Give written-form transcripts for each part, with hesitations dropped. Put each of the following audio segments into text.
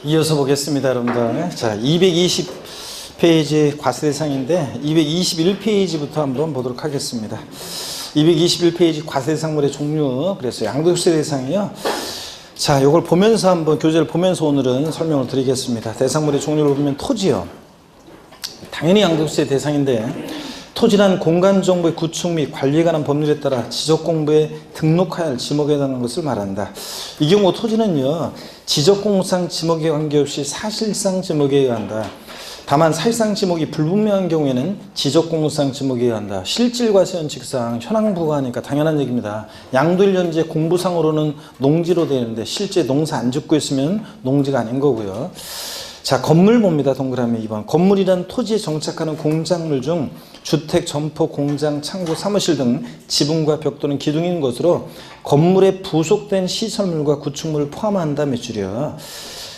이어서 보겠습니다, 여러분들. 자, 220페이지 과세 대상인데 221페이지부터 한번 보도록 하겠습니다. 221페이지 과세 대상물의 종류, 그래서 양도세 대상이요. 자, 이걸 보면서 한번 교재를 보면서 오늘은 설명을 드리겠습니다. 대상물의 종류를 보면 토지요. 당연히 양도세 대상인데 토지란 공간정보의 구축 및 관리에 관한 법률에 따라 지적공부에 등록하여야 할 지목에 해당하는 것을 말한다. 이 경우 토지는요, 지적공부상 지목에 관계없이 사실상 지목에 의해야 한다. 다만 사실상 지목이 불분명한 경우에는 지적공부상 지목에 의해야 한다. 실질과세원칙상 현황 부과하니까 당연한 얘기입니다. 양도일연제 공부상으로는 농지로 되어 있는데 실제 농사 안 짓고 있으면 농지가 아닌 거고요. 자, 건물 봅니다. 동그라미 2번. 건물이란 토지에 정착하는 공작물 중 주택, 점포, 공장, 창고, 사무실 등 지붕과 벽 또는 기둥인 것으로 건물에 부속된 시설물과 구축물을 포함한다 몇 줄이요.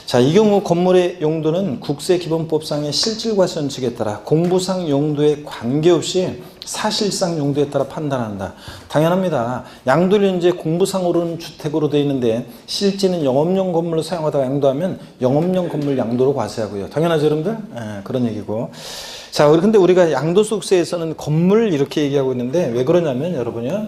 자, 이 경우 건물의 용도는 국세기본법상의 실질과세원칙에 따라 공부상 용도에 관계없이 사실상 용도에 따라 판단한다. 당연합니다. 양도일연제 공부상으로는 주택으로 되어 있는데 실제는 영업용 건물로 사용하다가 양도하면 영업용 건물 양도로 과세하고요. 당연하죠, 여러분들? 그런 얘기고. 자, 근데 우리가 양도소득세에서는 건물 이렇게 얘기하고 있는데 왜 그러냐면 여러분요,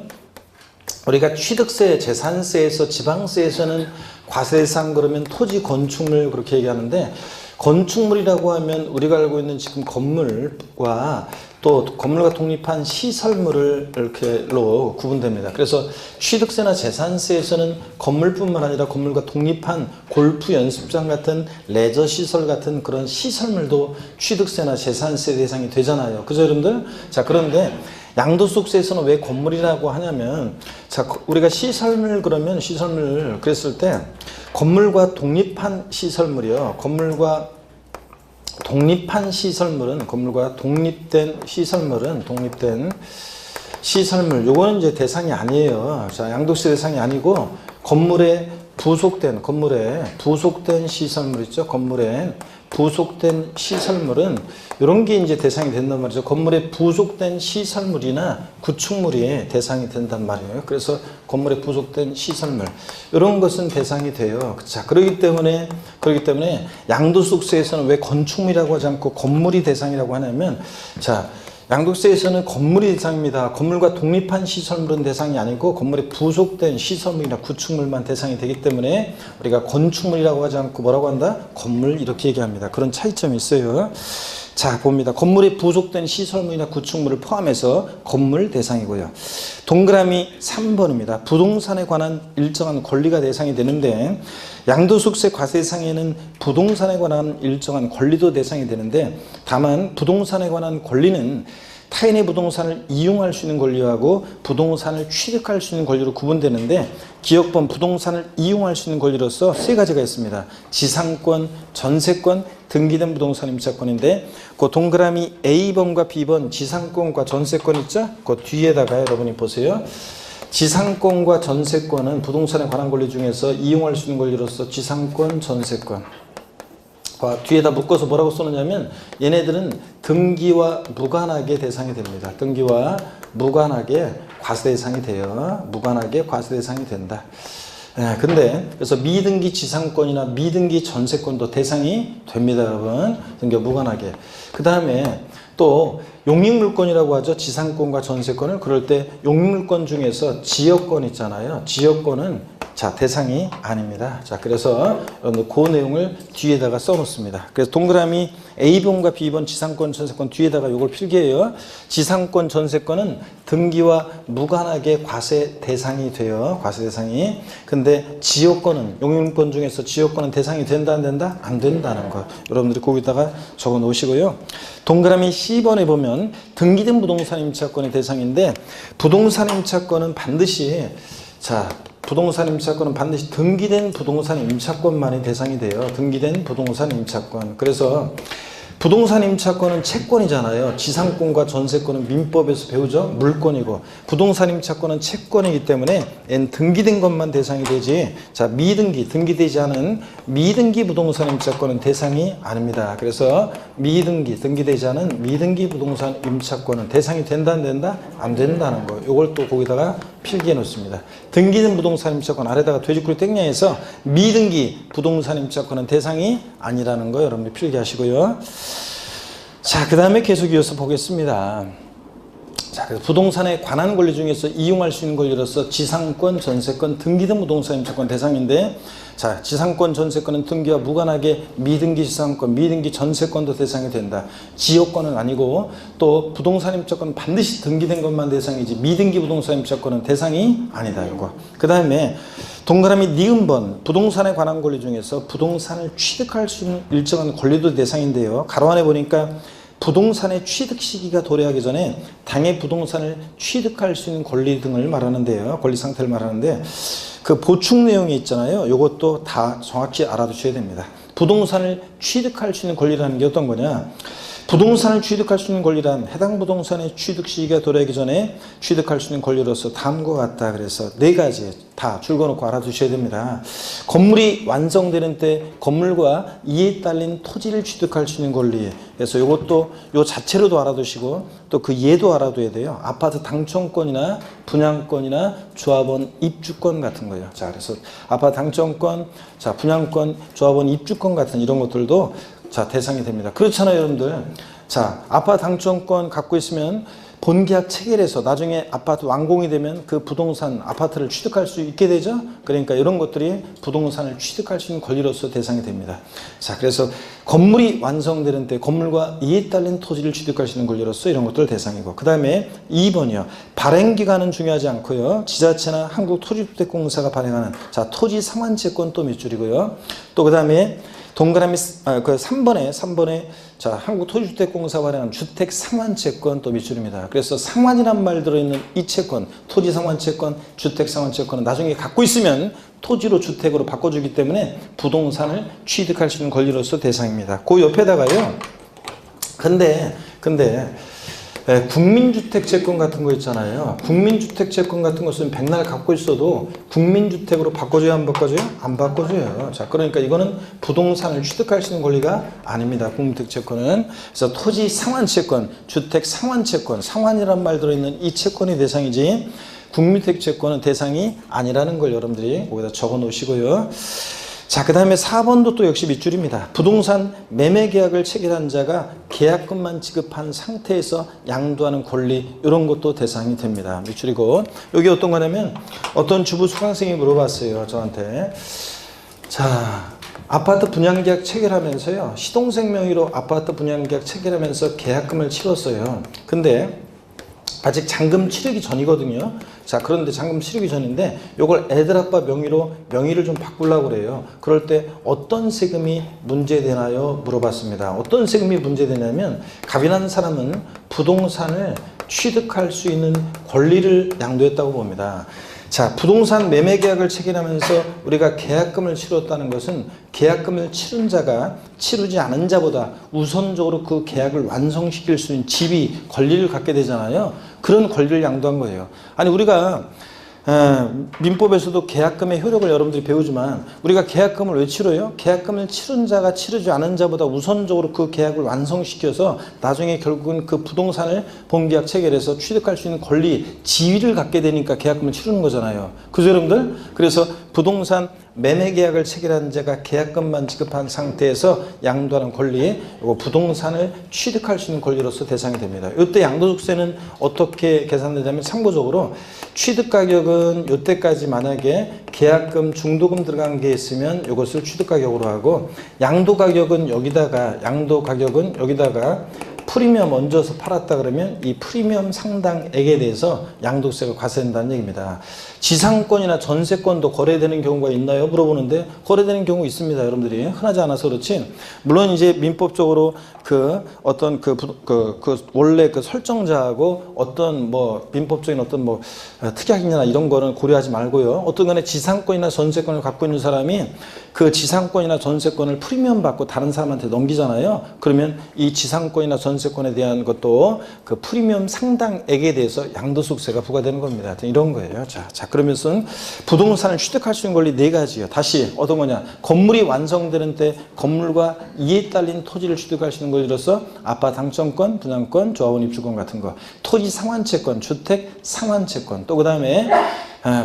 우리가 취득세, 재산세에서 지방세에서는 과세대상 그러면 토지 건축물 그렇게 얘기하는데, 건축물이라고 하면 우리가 알고 있는 지금 건물과 또 건물과 독립한 시설물을 이렇게로 구분됩니다. 그래서 취득세나 재산세에서는 건물뿐만 아니라 건물과 독립한 골프 연습장 같은 레저 시설 같은 그런 시설물도 취득세나 재산세 대상이 되잖아요. 그죠, 여러분들? 자, 그런데 양도소득세에서는 왜 건물이라고 하냐면, 자, 우리가 시설물 그러면 시설물 그랬을 때 건물과 독립한 시설물이요. 건물과 독립한 시설물은, 건물과 독립된 시설물은, 독립된 시설물, 요거는 이제 대상이 아니에요. 자, 양도세 대상이 아니고 건물에 부속된 시설물 있죠. 건물에 부속된 시설물은 이런 게 이제 대상이 된단 말이죠. 건물에 부속된 시설물이나 구축물이 대상이 된단 말이에요. 그래서 건물에 부속된 시설물, 이런 것은 대상이 돼요. 자, 그렇기 때문에 양도소득세에서는 왜 건축물이라고 하지 않고 건물이 대상이라고 하냐면, 자, 양도세에서는 건물이 대상입니다. 건물과 독립한 시설물은 대상이 아니고 건물에 부속된 시설물이나 구축물만 대상이 되기 때문에 우리가 건축물이라고 하지 않고 뭐라고 한다? 건물 이렇게 얘기합니다. 그런 차이점이 있어요. 자, 봅니다. 건물에 부속된 시설물이나 구축물을 포함해서 건물 대상이고요. 동그라미 3번입니다. 부동산에 관한 일정한 권리가 대상이 되는데, 양도소득세 과세 대상에는 부동산에 관한 일정한 권리도 대상이 되는데, 다만 부동산에 관한 권리는 타인의 부동산을 이용할 수 있는 권리하고 부동산을 취득할 수 있는 권리로 구분되는데, 기억번 부동산을 이용할 수 있는 권리로서 세 가지가 있습니다. 지상권, 전세권, 등기된 부동산 임차권인데, 그 동그라미 A번과 B번 지상권과 전세권 있죠? 그 뒤에다가 여러분이 보세요. 지상권과 전세권은 부동산에 관한 권리 중에서 이용할 수 있는 권리로서 지상권, 전세권. 뒤에다 묶어서 뭐라고 써놓냐면, 얘네들은 등기와 무관하게 대상이 됩니다. 등기와 무관하게 과세 대상이 돼요. 무관하게 과세 대상이 된다. 근데 그래서 미등기 지상권이나 미등기 전세권도 대상이 됩니다, 여러분. 등기와 무관하게. 그 다음에 또 용익물권이라고 하죠. 지상권과 전세권을. 그럴 때 용익물권 중에서 지역권 있잖아요. 지역권은 자, 대상이 아닙니다. 자, 그래서 여러분들 그 내용을 뒤에다가 써놓습니다. 그래서 동그라미 A번과 B번 지상권, 전세권 뒤에다가 이걸 필기해요. 지상권, 전세권은 등기와 무관하게 과세 대상이 돼요. 과세 대상이. 근데 지역권은, 용익물권 중에서 지역권은 대상이 된다, 안 된다? 안 된다는 거. 여러분들이 거기다가 적어 놓으시고요. 동그라미 C번에 보면 등기된 부동산 임차권의 대상인데, 부동산 임차권은 반드시, 자, 부동산 임차권은 반드시 등기된 부동산 임차권만이 대상이 돼요. 등기된 부동산 임차권. 그래서 부동산 임차권은 채권이잖아요. 지상권과 전세권은 민법에서 배우죠. 물권이고, 부동산 임차권은 채권이기 때문에 얘는 등기된 것만 대상이 되지, 자, 미등기, 등기되지 않은 미등기 부동산 임차권은 대상이 아닙니다. 그래서 미등기, 등기되지 않은 미등기 부동산 임차권은 대상이 된다, 안 된다? 안 된다는 거. 이걸 또 거기다가 필기해 놓습니다. 등기된 부동산 임차권 아래다가 돼지꼬리 땡냥해서 미등기 부동산 임차권은 대상이 아니라는 거 여러분들 필기하시고요. 자, 그 다음에 계속 이어서 보겠습니다. 자, 그래서 부동산에 관한 권리 중에서 이용할 수 있는 권리로서 지상권, 전세권, 등기된 부동산 임차권 대상인데, 자, 지상권, 전세권은 등기와 무관하게 미등기 지상권, 미등기 전세권도 대상이 된다. 지역권은 아니고, 또 부동산 임차권은 반드시 등기된 것만 대상이지 미등기 부동산 임차권은 대상이 아니다. 이거. 그 다음에 동그라미 니은번 부동산에 관한 권리 중에서 부동산을 취득할 수 있는 일정한 권리도 대상인데요. 가로 안에 보니까 부동산의 취득 시기가 도래하기 전에 당해 부동산을 취득할 수 있는 권리 등을 말하는데요. 권리 상태를 말하는데 그 보충 내용이 있잖아요. 이것도 다 정확히 알아두셔야 됩니다. 부동산을 취득할 수 있는 권리라는 게 어떤 거냐? 부동산을 취득할 수 있는 권리란 해당 부동산의 취득 시기가 도래하기 전에 취득할 수 있는 권리로서 다음과 같다. 그래서 네 가지 다 줄거놓고 알아두셔야 됩니다. 건물이 완성되는 때 건물과 이에 딸린 토지를 취득할 수 있는 권리. 그래서 이것도 요 자체로도 알아두시고 또 그 예도 알아둬야 돼요. 아파트 당첨권이나 분양권이나 조합원 입주권 같은 거예요. 자, 그래서 아파트 당첨권, 자, 분양권, 조합원 입주권 같은 이런 것들도 자, 대상이 됩니다. 그렇잖아요, 여러분들. 자, 아파트 당첨권 갖고 있으면 본계약 체결해서 나중에 아파트 완공이 되면 그 부동산 아파트를 취득할 수 있게 되죠. 그러니까 이런 것들이 부동산을 취득할 수 있는 권리로서 대상이 됩니다. 자, 그래서 건물이 완성되는 때 건물과 이에 딸린 토지를 취득할 수 있는 권리로서 이런 것들 대상이고, 그 다음에 2번이요. 발행기간은 중요하지 않고요. 지자체나 한국토지주택공사가 발행하는 자, 토지 상환채권 또 몇 줄이고요. 또 그 다음에 동그라미 그 3번에 자, 한국토지주택공사 발행한 주택 상환채권 또 밑줄입니다. 그래서 상환이란 말 들어있는 이 채권, 토지 상환채권, 주택 상환채권은 나중에 갖고 있으면 토지로 주택으로 바꿔주기 때문에 부동산을 취득할 수 있는 권리로서 대상입니다. 그 옆에다가요. 근데 국민주택채권 같은 거 있잖아요. 국민주택채권 같은 것은 백날 갖고 있어도 국민주택으로 바꿔줘야 안 바꿔줘요? 안 바꿔줘요. 자, 그러니까 이거는 부동산을 취득할 수 있는 권리가 아닙니다. 국민주택채권은. 그래서 토지 상환채권, 주택 상환채권, 상환이란 말 들어있는 이 채권이 대상이지 국민주택채권은 대상이 아니라는 걸 여러분들이 거기다 적어 놓으시고요. 자, 그 다음에 4번도 또 역시 밑줄입니다. 부동산 매매계약을 체결한 자가 계약금만 지급한 상태에서 양도하는 권리, 이런 것도 대상이 됩니다. 밑줄이고, 여기 어떤 거냐면 어떤 주부 수강생이 물어봤어요, 저한테. 자, 아파트 분양계약 체결하면서요, 시동생 명의로 아파트 분양계약 체결하면서 계약금을 치렀어요. 근데 아직 잔금 치르기 전이거든요. 자, 그런데 잔금 치르기 전인데 요걸 애들 아빠 명의를 좀 바꾸려고 그래요. 그럴 때 어떤 세금이 문제되나요? 물어봤습니다. 어떤 세금이 문제되냐면 갑이라는 사람은 부동산을 취득할 수 있는 권리를 양도했다고 봅니다. 자, 부동산 매매 계약을 체결하면서 우리가 계약금을 치렀다는 것은 계약금을 치른 자가 치르지 않은 자보다 우선적으로 그 계약을 완성시킬 수 있는 지위, 권리를 갖게 되잖아요. 그런 권리를 양도한 거예요. 아니, 우리가 민법에서도 계약금의 효력을 여러분들이 배우지만 우리가 계약금을 왜 치러요? 계약금을 치른 자가 치르지 않은 자보다 우선적으로 그 계약을 완성시켜서 나중에 결국은 그 부동산을 본계약 체결해서 취득할 수 있는 권리, 지위를 갖게 되니까 계약금을 치르는 거잖아요. 그죠, 여러분들? 그래서 부동산 매매 계약을 체결한 자가 계약금만 지급한 상태에서 양도하는 권리에 이거 부동산을 취득할 수 있는 권리로서 대상이 됩니다. 이때 양도소득세는 어떻게 계산되냐면 참고적으로 취득가격은 이때까지 만약에 계약금, 중도금 들어간 게 있으면 이것을 취득가격으로 하고 양도가격은 여기다가 프리미엄 얹어서 팔았다 그러면 이 프리미엄 상당액에 대해서 양도세가 과세된다는 얘기입니다. 지상권이나 전세권도 거래되는 경우가 있나요? 물어보는데 거래되는 경우 있습니다. 여러분들이 흔하지 않아서 그렇지. 물론 이제 민법적으로 원래 그 설정자하고 어떤 뭐 민법적인 어떤 뭐 특약이나 이런 거는 고려하지 말고요. 어떤 간에 지상권이나 전세권을 갖고 있는 사람이 그 지상권이나 전세권을 프리미엄 받고 다른 사람한테 넘기잖아요. 그러면 이 지상권이나 전세권 상환채권에 대한 것도 그 프리미엄 상당액에 대해서 양도소득세가 부과되는 겁니다. 하여튼 이런 거예요. 자 그러면서 부동산을 취득할 수 있는 권리 4가지요. 다시 어떤 거냐? 건물이 완성되는 때 건물과 이에 딸린 토지를 취득할 수 있는 권리로서 아파트 당첨권, 분양권, 조합원 입주권 같은 거, 토지 상환채권, 주택 상환채권, 또 그 다음에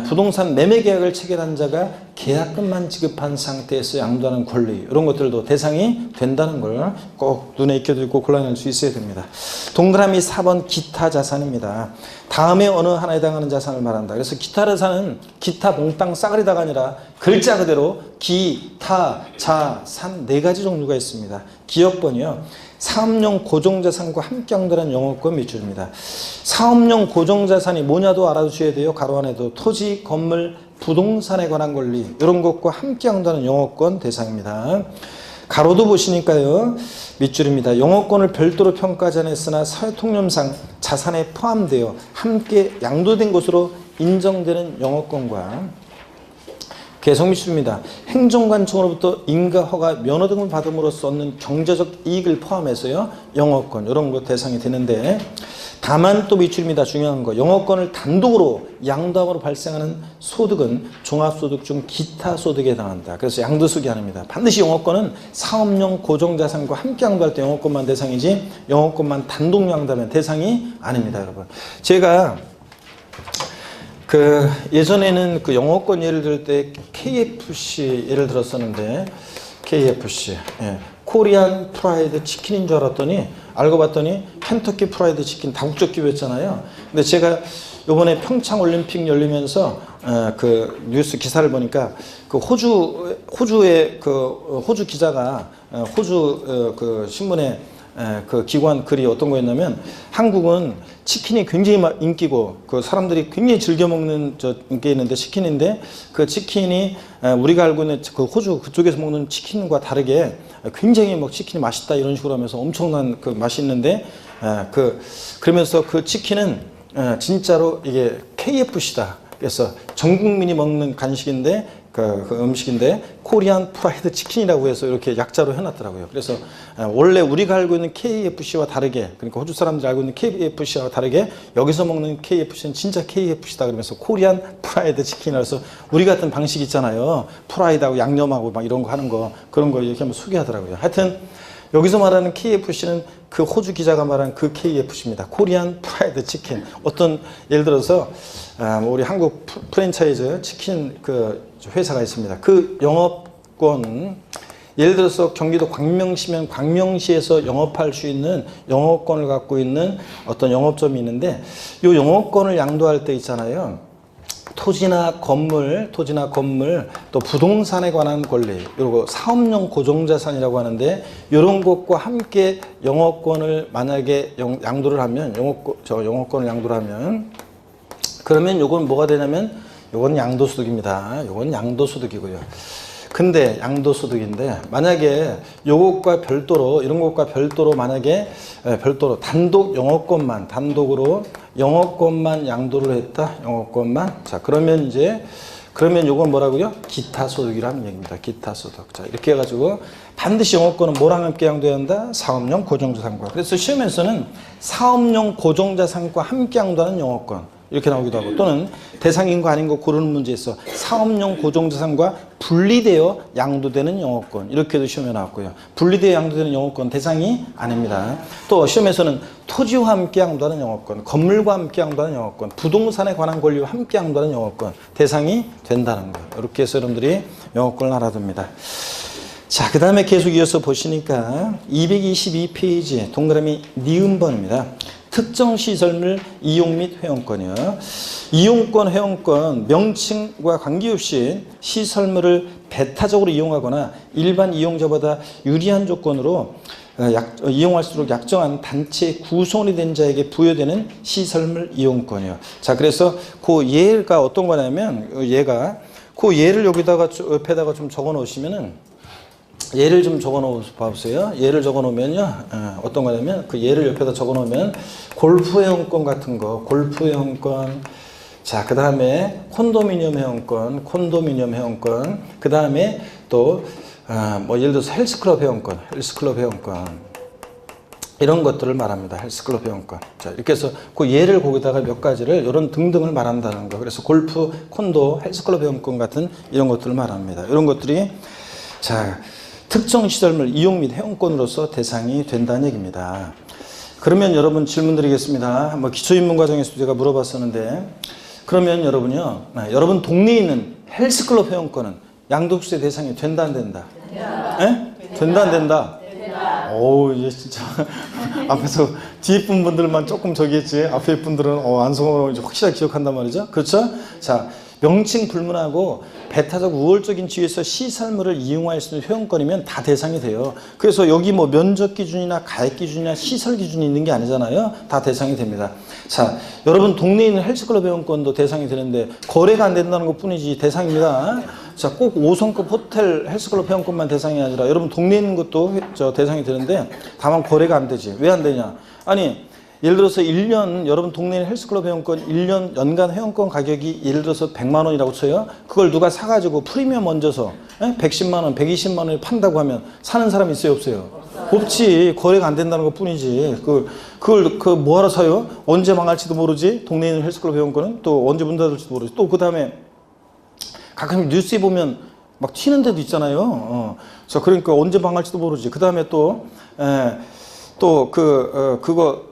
부동산 매매 계약을 체결한 자가 계약금만 지급한 상태에서 양도하는 권리, 이런 것들도 대상이 된다는 걸 꼭 눈에 익혀두고 골라낼 수 있어야 됩니다. 동그라미 4번 기타 자산입니다. 다음에 어느 하나에 해당하는 자산을 말한다. 그래서 기타 자산은 기타 몽땅 싸그리다가 아니라 글자 그대로 기타 자산 4가지 종류가 있습니다. 기업권이요, 사업용 고정자산과 함께 양도하는 영업권 밑줄입니다. 사업용 고정자산이 뭐냐도 알아두셔야 돼요. 가로 안에도 토지, 건물, 부동산에 관한 권리, 이런 것과 함께 양도하는 영업권 대상입니다. 가로도 보시니까요, 밑줄입니다. 영업권을 별도로 평가하지 않았으나 사회통념상 자산에 포함되어 함께 양도된 것으로 인정되는 영업권과 계속 밑줄입니다. 행정관청으로부터 인가, 허가, 면허 등을 받음으로써 얻는 경제적 이익을 포함해서요, 영업권 이런 것 대상이 되는데, 다만 또 밑줄입니다. 중요한 거, 영업권을 단독으로 양도함으로 발생하는 소득은 종합소득 중 기타 소득에 해당한다. 그래서 양도소득이 아닙니다. 반드시 영업권은 사업용 고정자산과 함께 양도할 때 영업권만 대상이지 영업권만 단독 양도하면 대상이 아닙니다. 여러분, 제가 예전에는 그 영어권 예를 들 때 KFC 예를 들었었는데, KFC, 코리안 프라이드 치킨인 줄 알았더니 알고 봤더니 켄터키 프라이드 치킨 다국적 기업이었잖아요. 근데 제가 요번에 평창 올림픽 열리면서 그 뉴스 기사를 보니까 그 호주의 그 호주 기자가 호주 그 신문에 그 기관 글이 어떤 거였냐면, 한국은 치킨이 굉장히 인기고 그 사람들이 굉장히 즐겨 먹는 게 있는데 치킨인데, 그 치킨이 우리가 알고 있는 그 호주 그쪽에서 먹는 치킨과 다르게 굉장히 막 치킨이 맛있다 이런 식으로 하면서 엄청난 그 맛이 있는데, 그러면서 그 치킨은 진짜로 이게 KFC다. 그래서 전 국민이 먹는 간식인데 그 음식인데 코리안 프라이드 치킨이라고 해서 이렇게 약자로 해놨더라고요. 그래서 원래 우리가 알고 있는 KFC와 다르게, 그러니까 호주 사람들이 알고 있는 KFC와 다르게 여기서 먹는 KFC는 진짜 KFC다 그러면서 코리안 프라이드 치킨이라서, 우리 같은 방식 있잖아요, 프라이드하고 양념하고 막 이런 거 하는 거, 그런 거 이렇게 한번 소개하더라고요. 하여튼 여기서 말하는 KFC는 그 호주 기자가 말한 그 KFC입니다. 코리안 프라이드 치킨. 어떤 예를 들어서 우리 한국 프랜차이즈 치킨 그 회사가 있습니다. 그 영업권, 예를 들어서 경기도 광명시면 광명시에서 영업할 수 있는 영업권을 갖고 있는 어떤 영업점이 있는데, 이 영업권을 양도할 때 있잖아요, 토지나 건물, 또 부동산에 관한 권리, 그리고 사업용 고정자산이라고 하는데, 이런 것과 함께 영업권을 만약에 양도를 하면, 영업권을 양도를 하면, 그러면 요건 뭐가 되냐면, 요건 양도소득입니다. 요건 양도소득이고요. 근데 양도소득인데, 만약에 요것과 별도로, 이런 것과 별도로 만약에 별도로 단독 영업권만, 단독으로 영업권만 양도를 했다. 영업권만. 자, 그러면 요건 뭐라고요? 기타소득이라는 얘기입니다. 기타소득. 자, 이렇게 해가지고 반드시 영업권은 뭐랑 함께 양도해야 한다? 사업용 고정자산과. 그래서 시험에서는 사업용 고정자산과 함께 양도하는 영업권, 이렇게 나오기도 하고, 또는 대상인 거 아닌 거 고르는 문제에서 사업용 고정자산과 분리되어 양도되는 영업권, 이렇게도 시험에 나왔고요. 분리되어 양도되는 영업권 대상이 아닙니다. 또 시험에서는 토지와 함께 양도하는 영업권, 건물과 함께 양도하는 영업권, 부동산에 관한 권리와 함께 양도하는 영업권 대상이 된다는 거예요. 이렇게 해서 여러분들이 영업권을 알아둡니다. 자, 그 다음에 계속 이어서 보시니까 222페이지 동그라미 니은번입니다. 특정 시설물 이용 및 회원권이요. 이용권, 회원권, 명칭과 관계없이 시설물을 배타적으로 이용하거나 일반 이용자보다 유리한 조건으로 이용할수록 약정한 단체 구성원이 된 자에게 부여되는 시설물 이용권이요. 자, 그래서 그 예가 어떤 거냐면, 그 예를 여기다가 옆에다가 좀 적어 놓으시면은, 예를 좀 적어 놓으 봐보세요. 예를 적어 놓으면요, 어떤 거냐면, 그 예를 옆에다 적어 놓으면 골프 회원권 같은 거, 골프 회원권, 자, 그 다음에 콘도미니엄 회원권, 그 다음에 또 뭐 예를 들어서 헬스클럽 회원권, 이런 것들을 말합니다. 헬스클럽 회원권. 자, 이렇게 해서 그 예를 거기다가 몇 가지를 이런 등등을 말한다는 거. 그래서 골프, 콘도, 헬스클럽 회원권 같은 이런 것들을 말합니다. 이런 것들이 자, 특정 시설물 이용 및 회원권으로서 대상이 된다는 얘기입니다. 그러면 여러분 질문 드리겠습니다. 뭐 기초입문 과정에서도 제가 물어봤었는데 그러면 여러분요. 여러분 동네에 있는 헬스클럽 회원권은 양도세 대상이 된다 안 된다? 예? 된다 안 된다? 오, 이게 진짜 앞에서 뒤에 분들만 조금 저기 했지 앞에 분들은 안성으로 확실하게 기억한단 말이죠. 그렇죠? 자, 명칭 불문하고 배타적 우월적인 지위에서 시설물을 이용할 수 있는 회원권이면 다 대상이 돼요. 그래서 여기 뭐 면적 기준이나 가액 기준이나 시설 기준이 있는 게 아니잖아요. 다 대상이 됩니다. 자, 여러분 동네에 있는 헬스클럽 회원권도 대상이 되는데 거래가 안 된다는 것 뿐이지 대상입니다. 자, 꼭 5성급 호텔 헬스클럽 회원권만 대상이 아니라 여러분 동네에 있는 것도 대상이 되는데 다만 거래가 안 되지. 왜 안 되냐? 아니 예를 들어서 1년 여러분 동네 헬스클럽 회원권 1년 연간 회원권 가격이 예를 들어서 100만 원이라고 쳐요. 그걸 누가 사가지고 프리미엄 얹어서 110만 원, 120만 원에 판다고 하면 사는 사람이 있어요, 없어요? 없지. 거래가 안 된다는 것 뿐이지. 그걸 뭐하러 사요? 언제 망할지도 모르지. 동네에 있는 헬스클럽 회원권은 또 언제 문 닫을지도 모르지. 또 그 다음에 가끔 뉴스에 보면 막 튀는 데도 있잖아요. 자, 그러니까 언제 망할지도 모르지. 그 다음에 그거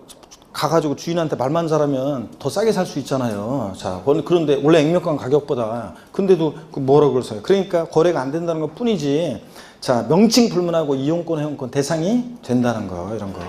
가가지고 주인한테 말만 잘하면 더 싸게 살 수 있잖아요. 자, 그런데 원래 액면가 가격보다 근데도 뭐라고 그러세요? 그러니까 거래가 안 된다는 것 뿐이지. 자, 명칭 불문하고 이용권, 회원권 대상이 된다는 거, 이런 거.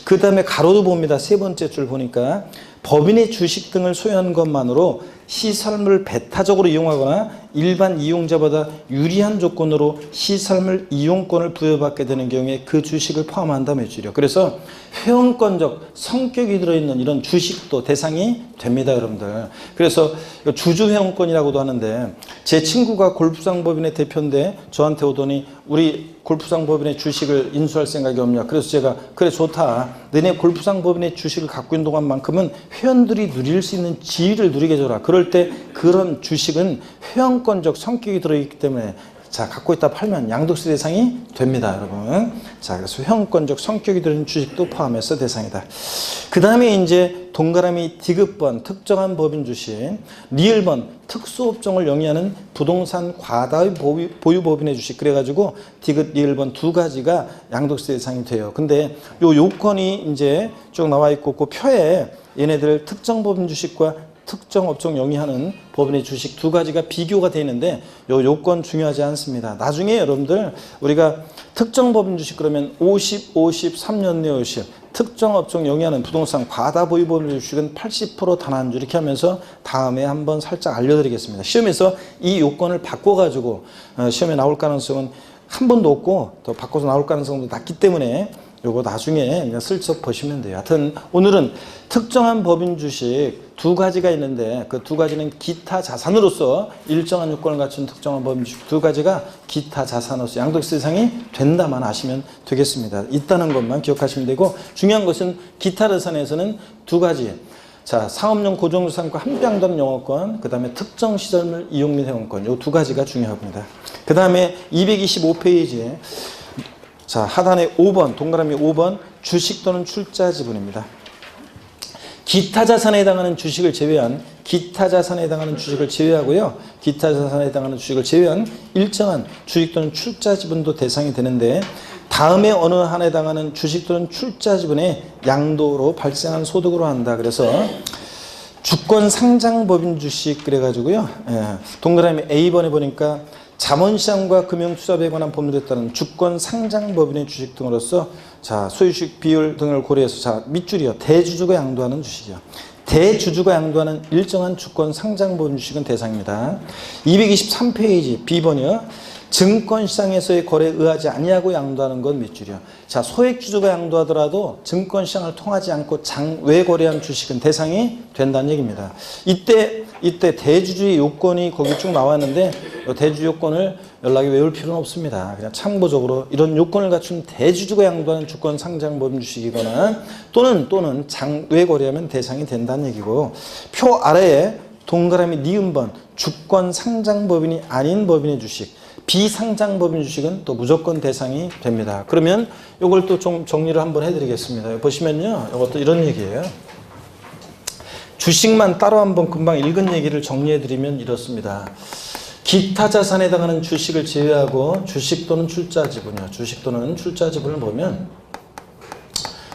그 다음에 가로도 봅니다. 세 번째 줄 보니까 법인의 주식 등을 소유하는 것만으로 시설물을 배타적으로 이용하거나 일반 이용자보다 유리한 조건으로 시설물 이용권을 부여받게 되는 경우에 그 주식을 포함한다 매출이요. 그래서 회원권적 성격이 들어있는 이런 주식도 대상이 됩니다, 여러분들. 그래서 주주 회원권이라고도 하는데 제 친구가 골프장 법인의 대표인데 저한테 오더니 우리 골프장 법인의 주식을 인수할 생각이 없냐. 그래서 제가 그래 좋다. 너네 골프장 법인의 주식을 갖고 있는 동안만큼은 회원들이 누릴 수 있는 지위를 누리게 해줘라. 그럴 때 그런 주식은 회원권적 성격이 들어있기 때문에 자, 갖고 있다 팔면 양도세 대상이 됩니다, 여러분. 자, 그래서 회원권적 성격이 들어있는 주식도 포함해서 대상이다. 그 다음에 이제 동그라미 디귿번 특정한 법인 주식, 리을번 특수업종을 영위하는 부동산 과다의 보유 법인의 주식. 그래가지고 디귿, 리을번 두 가지가 양도세 대상이 돼요. 근데 요 요건이 이제 쭉 나와 있고 그 표에 얘네들 특정 법인 주식과 특정 업종 영위하는 법인의 주식 두 가지가 비교가 되어 있는데 요 요건 중요하지 않습니다. 나중에 여러분들 우리가 특정 법인 주식 그러면 50, 3년 내 50 특정 업종 영위하는 부동산 과다 보유 법인 주식은 80% 단한주 이렇게 하면서 다음에 한번 살짝 알려드리겠습니다. 시험에서 이 요건을 바꿔가지고 시험에 나올 가능성은 한 번도 없고 더 바꿔서 나올 가능성도 낮기 때문에 요거 나중에 그냥 슬쩍 보시면 돼요. 하여튼 오늘은 특정한 법인 주식 두 가지가 있는데 그 두 가지는 기타 자산으로서 일정한 요건을 갖춘 특정한 법인 주식 두 가지가 기타 자산으로서 양도세 대상이 된다만 아시면 되겠습니다. 있다는 것만 기억하시면 되고 중요한 것은 기타 자산에서는 두 가지. 자, 상업용 고정유산과 함께 양도하는 영업권, 그 다음에 특정 시설물 이용 및 회원권 요 두 가지가 중요합니다. 그 다음에 225페이지에 자, 하단에 5번, 동그라미 5번 주식 또는 출자 지분입니다. 기타 자산에 해당하는 주식을 제외한 기타 자산에 해당하는 주식을 제외하고요. 기타 자산에 해당하는 주식을 제외한 일정한 주식 또는 출자 지분도 대상이 되는데 다음에 어느 한에 해당하는 주식 또는 출자 지분의 양도로 발생한 소득으로 한다. 그래서 주권 상장 법인 주식 그래가지고요. 동그라미 A번에 보니까 자본시장과 금융투자에 관한 법률에 따른 주권 상장 법인의 주식 등으로서 자, 소유주식 비율 등을 고려해서 자, 밑줄이요. 대주주가 양도하는 주식이요. 대주주가 양도하는 일정한 주권 상장 법인 주식은 대상입니다. 223페이지 B번이요. 증권시장에서의 거래에 의하지 아니하고 양도하는 건 밑줄이요. 자, 소액주주가 양도하더라도 증권시장을 통하지 않고 장외 거래한 주식은 대상이 된다는 얘기입니다. 이때 대주주의 요건이 거기 쭉 나왔는데 대주주 요건을 연락이 외울 필요는 없습니다. 그냥 참고적으로 이런 요건을 갖춘 대주주가 양도하는 주권 상장 법인 주식이거나 또는 장외 거래하면 대상이 된다는 얘기고 표 아래에 동그라미 니은번 주권 상장 법인이 아닌 법인의 주식 비상장 법인 주식은 또 무조건 대상이 됩니다. 그러면 이걸 또 좀 정리를 한번 해드리겠습니다. 보시면요, 이것도 이런 얘기예요. 주식만 따로 한번 금방 읽은 얘기를 정리해드리면 이렇습니다. 기타 자산에 해당하는 주식을 제외하고 주식 또는 출자 지분이요. 주식 또는 출자 지분을 보면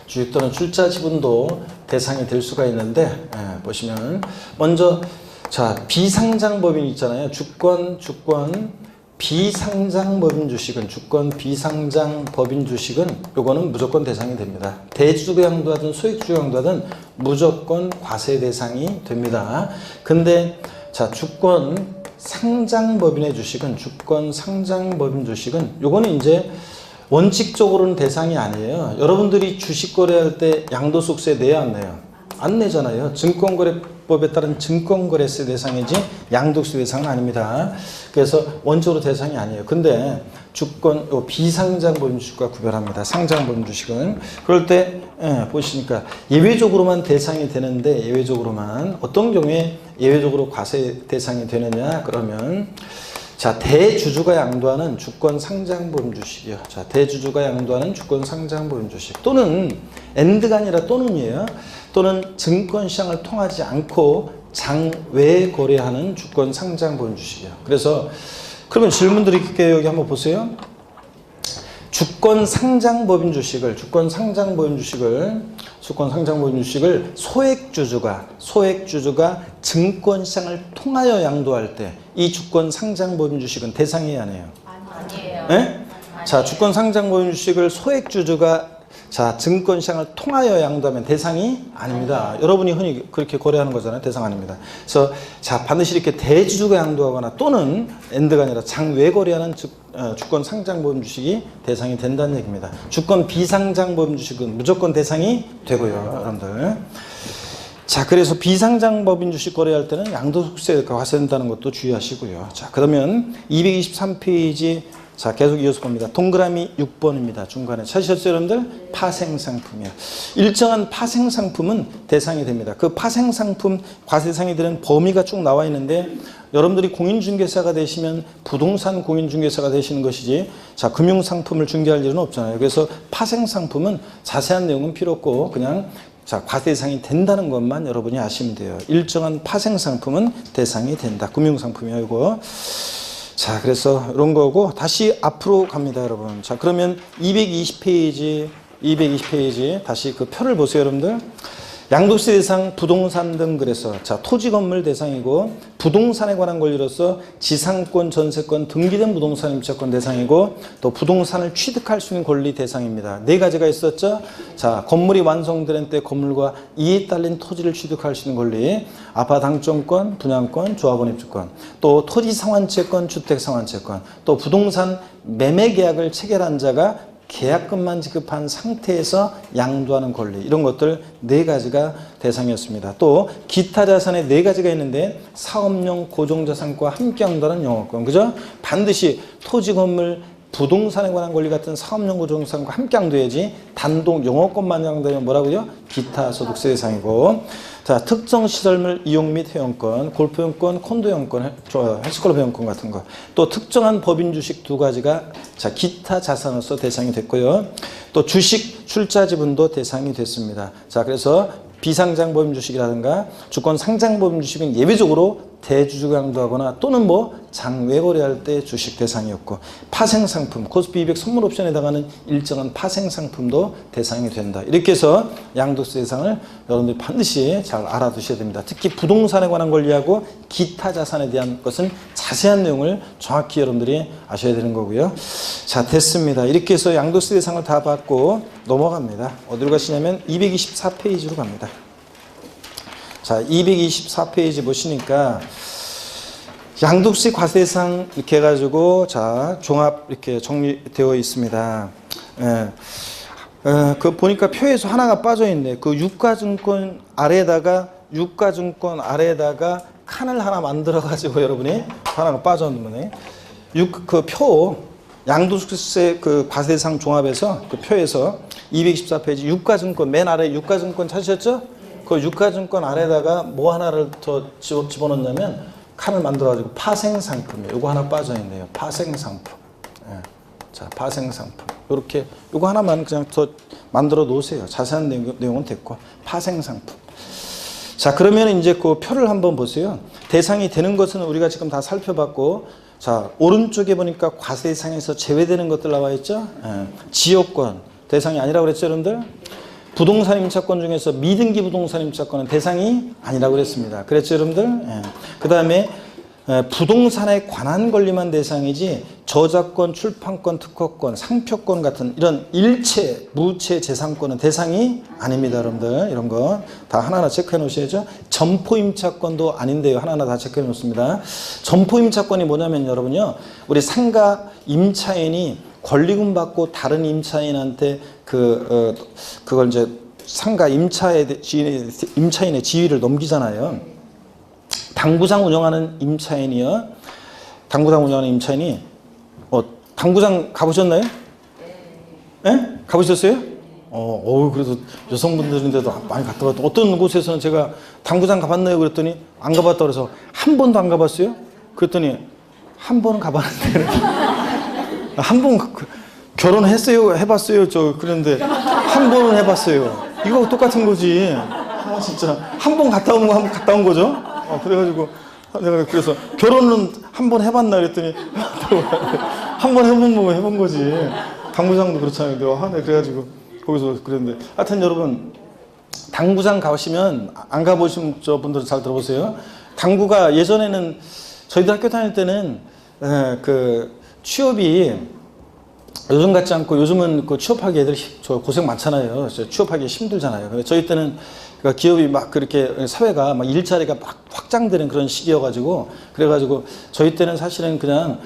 주식 또는 출자 지분도 대상이 될 수가 있는데, 보시면 먼저 자, 비상장 법인 있잖아요. 주권 비상장 법인 주식은 요거는 무조건 대상이 됩니다. 대주주 양도하든 소액주주 양도하든 무조건 과세 대상이 됩니다. 근데 자, 주권 상장 법인의 주식은 요거는 이제 원칙적으로는 대상이 아니에요. 여러분들이 주식 거래할 때 양도소득세 내야 안 내요? 안 내잖아요. 증권거래법에 따른 증권거래세 대상이지 양도세 대상은 아닙니다. 그래서 원칙으로 대상이 아니에요. 근데 주권 비상장 법인 주식과 구별합니다. 상장 법인 주식은 그럴 때 보시니까 예외적으로만 대상이 되는데, 예외적으로만 어떤 경우에 예외적으로 과세 대상이 되느냐 그러면 자, 대주주가 양도하는 주권 상장 법인 주식이요. 자, 대주주가 양도하는 주권 상장 법인 주식 또는 엔드가 아니라 또는이에요. 또는 증권시장을 통하지 않고 장외 거래하는 주권 상장 법인 주식이요. 그래서 그러면 질문 드릴게요. 여기 한번 보세요. 주권 상장 법인 주식을 소액주주가 증권시장을 통하여 양도할 때 이 주권 상장 법인 주식은 대상이에요, 아니에요? 아니에요. 네? 자, 주권 상장 법인 주식을 소액주주가 자, 증권시장을 통하여 양도하면 대상이 아닙니다. 여러분이 흔히 그렇게 거래하는 거잖아요. 대상 아닙니다. 그래서 자, 반드시 이렇게 대주주가 양도하거나 또는 엔드가 아니라 장외 거래하는 주권 상장 법인 주식이 대상이 된다는 얘기입니다. 주권 비상장 법인 주식은 무조건 대상이 되고요, 여러분들. 자, 그래서 비상장 법인 주식 거래할 때는 양도소득세가 과세된다는 것도 주의하시고요. 자, 그러면 223페이지 자, 계속 이어서 봅니다. 동그라미 6번입니다. 중간에 찾으셨어요, 여러분들? 파생상품이요. 일정한 파생상품은 대상이 됩니다. 그 파생상품 과세상이 되는 범위가 쭉 나와 있는데, 여러분들이 공인중개사가 되시면 부동산 공인중개사가 되시는 것이지, 자, 금융상품을 중개할 일은 없잖아요. 그래서 파생상품은 자세한 내용은 필요 없고 그냥 자, 과세 대상이 된다는 것만 여러분이 아시면 돼요. 일정한 파생상품은 대상이 된다. 금융상품이요, 이거. 자, 그래서 이런 거고 다시 앞으로 갑니다, 여러분. 자, 그러면 220페이지 다시 그 표를 보세요, 여러분들. 양도세 대상 부동산 등 그래서 자, 토지 건물 대상이고 부동산에 관한 권리로서 지상권, 전세권, 등기된 부동산 임차권 대상이고 또 부동산을 취득할 수 있는 권리 대상입니다. 네 가지가 있었죠. 자, 건물이 완성되는 때 건물과 이에 딸린 토지를 취득할 수 있는 권리, 아파트 당첨권, 분양권, 조합원 입주권, 또 토지 상환채권, 주택 상환채권, 또 부동산 매매 계약을 체결한 자가 계약금만 지급한 상태에서 양도하는 권리, 이런 것들 네 가지가 대상이었습니다. 또 기타 자산에 네 가지가 있는데 사업용 고정자산과 함께 양도하는 영업권, 그죠? 반드시 토지 건물 부동산에 관한 권리 같은 사업용 고정자산과 함께 양도해야지 단독 영업권만 양도하면 뭐라고요? 기타 소득세 대상이고, 자, 특정 시설물 이용 및 회원권, 골프용권, 콘도용권, 헬스클럽 회원권 같은 거, 또 특정한 법인 주식 두 가지가 자, 기타 자산으로서 대상이 됐고요. 또 주식 출자 지분도 대상이 됐습니다. 자, 그래서 비상장 법인 주식이라든가 주권 상장 법인 주식은 예외적으로 대주주가 양도하거나 또는 뭐 장외 거래할 때 주식 대상이었고, 파생상품, 코스피 200 선물 옵션에 해당하는 일정한 파생상품도 대상이 된다. 이렇게 해서 양도세 대상을 여러분들이 반드시 잘 알아두셔야 됩니다. 특히 부동산에 관한 권리하고 기타 자산에 대한 것은 자세한 내용을 정확히 여러분들이 아셔야 되는 거고요. 자, 됐습니다. 이렇게 해서 양도세 대상을 다 받고 넘어갑니다. 어디로 가시냐면 224페이지로 갑니다. 자, 224페이지 보시니까 양도세 과세 대상 이렇게 해가지고 자, 종합 이렇게 정리되어 있습니다. 그 보니까 표에서 하나가 빠져 있네. 그 유가증권 아래에다가 칸을 하나 만들어 가지고 여러분이 하나가 빠졌는데, 그 표 양도세 그 과세 대상 종합에서 그 표에서 224페이지 유가증권 맨 아래 유가증권 찾으셨죠? 그 유가증권 아래에다가 뭐 하나를 더 집어넣냐면 칸을 만들어가지고 파생상품이에요. 요거 하나 빠져있네요. 파생상품. 예. 자, 파생상품. 요렇게, 요거 하나만 그냥 더 만들어 놓으세요. 자세한 내용은 됐고. 파생상품. 자, 그러면 이제 그 표를 한번 보세요. 대상이 되는 것은 우리가 지금 다 살펴봤고, 자, 오른쪽에 보니까 과세대상에서 제외되는 것들 나와 있죠? 예. 지역권. 대상이 아니라고 그랬죠, 여러분들? 부동산 임차권 중에서 미등기 부동산 임차권은 대상이 아니라고 그랬습니다. 그랬죠, 여러분들? 예. 그 다음에 부동산에 관한 권리만 대상이지 저작권, 출판권, 특허권, 상표권 같은 이런 일체, 무체 재산권은 대상이 아닙니다, 여러분들. 이런 거 다 하나하나 체크해 놓으셔야죠. 점포임차권도 아닌데요. 하나하나 다 체크해 놓습니다. 점포임차권이 뭐냐면 여러분요, 우리 상가 임차인이 권리금 받고 다른 임차인한테 그걸 이제 상가 임차인의 지위를 넘기잖아요. 당구장 운영하는 임차인이요. 당구장 운영하는 임차인이 당구장 가보셨나요? 네? 가보셨어요? 그래도 여성분들인데도 많이 갔다 왔다. 어떤 곳에서는 제가 당구장 가봤나요? 그랬더니 안 가봤다 그래서 한 번도 안 가봤어요? 그랬더니 한 번은 가봤는데 한 번 결혼했어요? 해봤어요? 그런데 한 번은 해봤어요. 이거 똑같은 거지. 진짜 한 번 갔다 온 거 한 번 갔다 온 거죠? 그래가지고 내가 그래서 결혼은 한 번 해봤나 그랬더니 한 번 해본 거지. 당구장도 그렇잖아요. 네, 그래가지고 거기서 그랬는데 하여튼 여러분 당구장 가시면 안 가보신 분들은 잘 들어보세요. 당구가 예전에는 저희들 학교 다닐 때는 그 취업이 요즘 같지 않고 요즘은 그 취업하기 애들 고생 많잖아요. 취업하기 힘들잖아요. 근데 저희 때는 그러니까 기업이 막 그렇게 사회가 막 일자리가 막 확장되는 그런 시기여가지고 그래가지고 저희 때는 사실은 그냥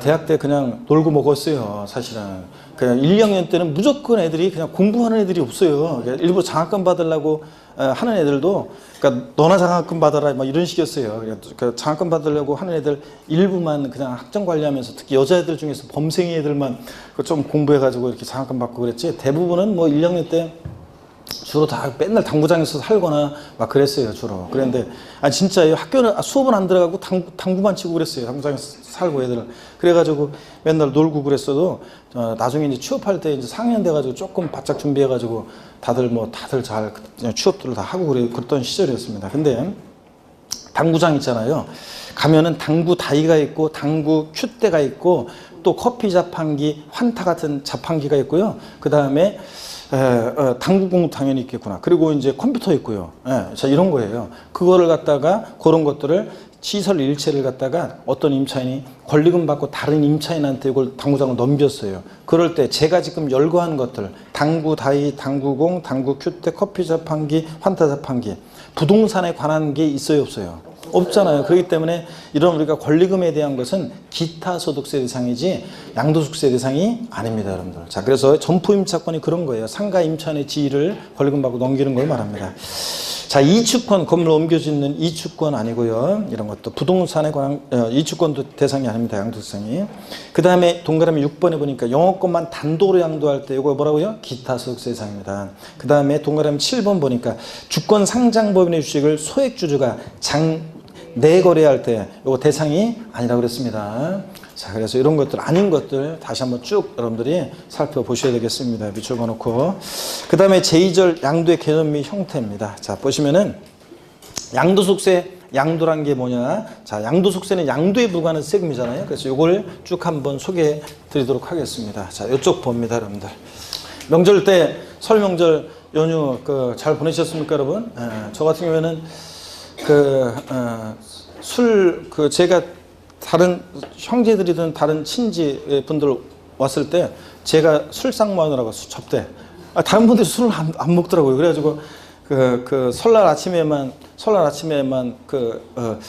대학 때 그냥 놀고 먹었어요. 사실은 그냥 1, 2학년 때는 무조건 애들이 그냥 공부하는 애들이 없어요. 일부러 장학금 받으려고 하는 애들도 그러니까 너나 장학금 받아라 막 이런 식이었어요. 그러니까 장학금 받으려고 하는 애들 일부만 그냥 학점 관리하면서 특히 여자애들 중에서 범생이 애들만 좀 공부해가지고 이렇게 장학금 받고 그랬지. 대부분은 뭐 1, 2학년 때 주로 다 맨날 당구장에서 살거나 막 그랬어요, 주로. 그런데, 진짜예요. 학교는, 수업은 안 들어가고 당구만 치고 그랬어요. 당구장에서 살고 애들은. 그래가지고 맨날 놀고 그랬어도, 나중에 이제 취업할 때 이제 상년 돼가지고 조금 바짝 준비해가지고 다들 잘 취업들을 다 하고 그랬던 시절이었습니다. 근데, 당구장 있잖아요. 가면은 당구 다이가 있고, 당구 큐대가 있고, 또 커피 자판기, 환타 같은 자판기가 있고요. 그 다음에, 당구공 당연히 있겠구나. 그리고 이제 컴퓨터 있고요. 자, 이런 거예요. 그거를 갖다가 그런 것들을 시설 일체를 갖다가 어떤 임차인이 권리금 받고 다른 임차인한테 이걸 당구장을 넘겼어요. 그럴 때 제가 지금 열거한 것들 당구 다이, 당구공, 당구 큐대, 커피 자판기, 환타 자판기 부동산에 관한 게 있어요, 없어요? 없잖아요. 그렇기 때문에 이런 우리가 권리금에 대한 것은 기타 소득세 대상이지 양도소득세 대상이 아닙니다, 여러분들. 자, 그래서 점포임차권이 그런 거예요. 상가 임차인의 지위를 권리금 받고 넘기는 걸 말합니다. 자, 이주권, 건물 옮겨짓는 이주권 아니고요. 이런 것도 부동산에 관한 이주권도 대상이 아닙니다, 양도소득세상이. 그 다음에 동그라미 6번에 보니까 영업권만 단독으로 양도할 때 이거 뭐라고요? 기타 소득세 대상입니다. 그 다음에 동그라미 7번 보니까 주권 상장법인의 주식을 소액주주가 내거래할 때 이거 대상이 아니라고 그랬습니다. 자, 그래서 이런 것들 아닌 것들 다시 한번 쭉 여러분들이 살펴보셔야 되겠습니다. 밑줄 그어놓고 그 다음에 제2절 양도의 개념 및 형태입니다. 자, 보시면은 양도소득세 양도란 게 뭐냐? 자, 양도소득세는 양도에 부과하는 세금이잖아요. 그래서 이걸 쭉 한번 소개해 드리도록 하겠습니다. 자, 이쪽 봅니다, 여러분들. 명절 때 설 명절 연휴 잘 보내셨습니까, 여러분? 저 같은 경우에는 제가 다른 형제들이든 다른 친지 분들 왔을 때 제가 술 상무하느라고 접대. 다른 분들이 술을 안 먹더라고요. 그래가지고 설날 아침에만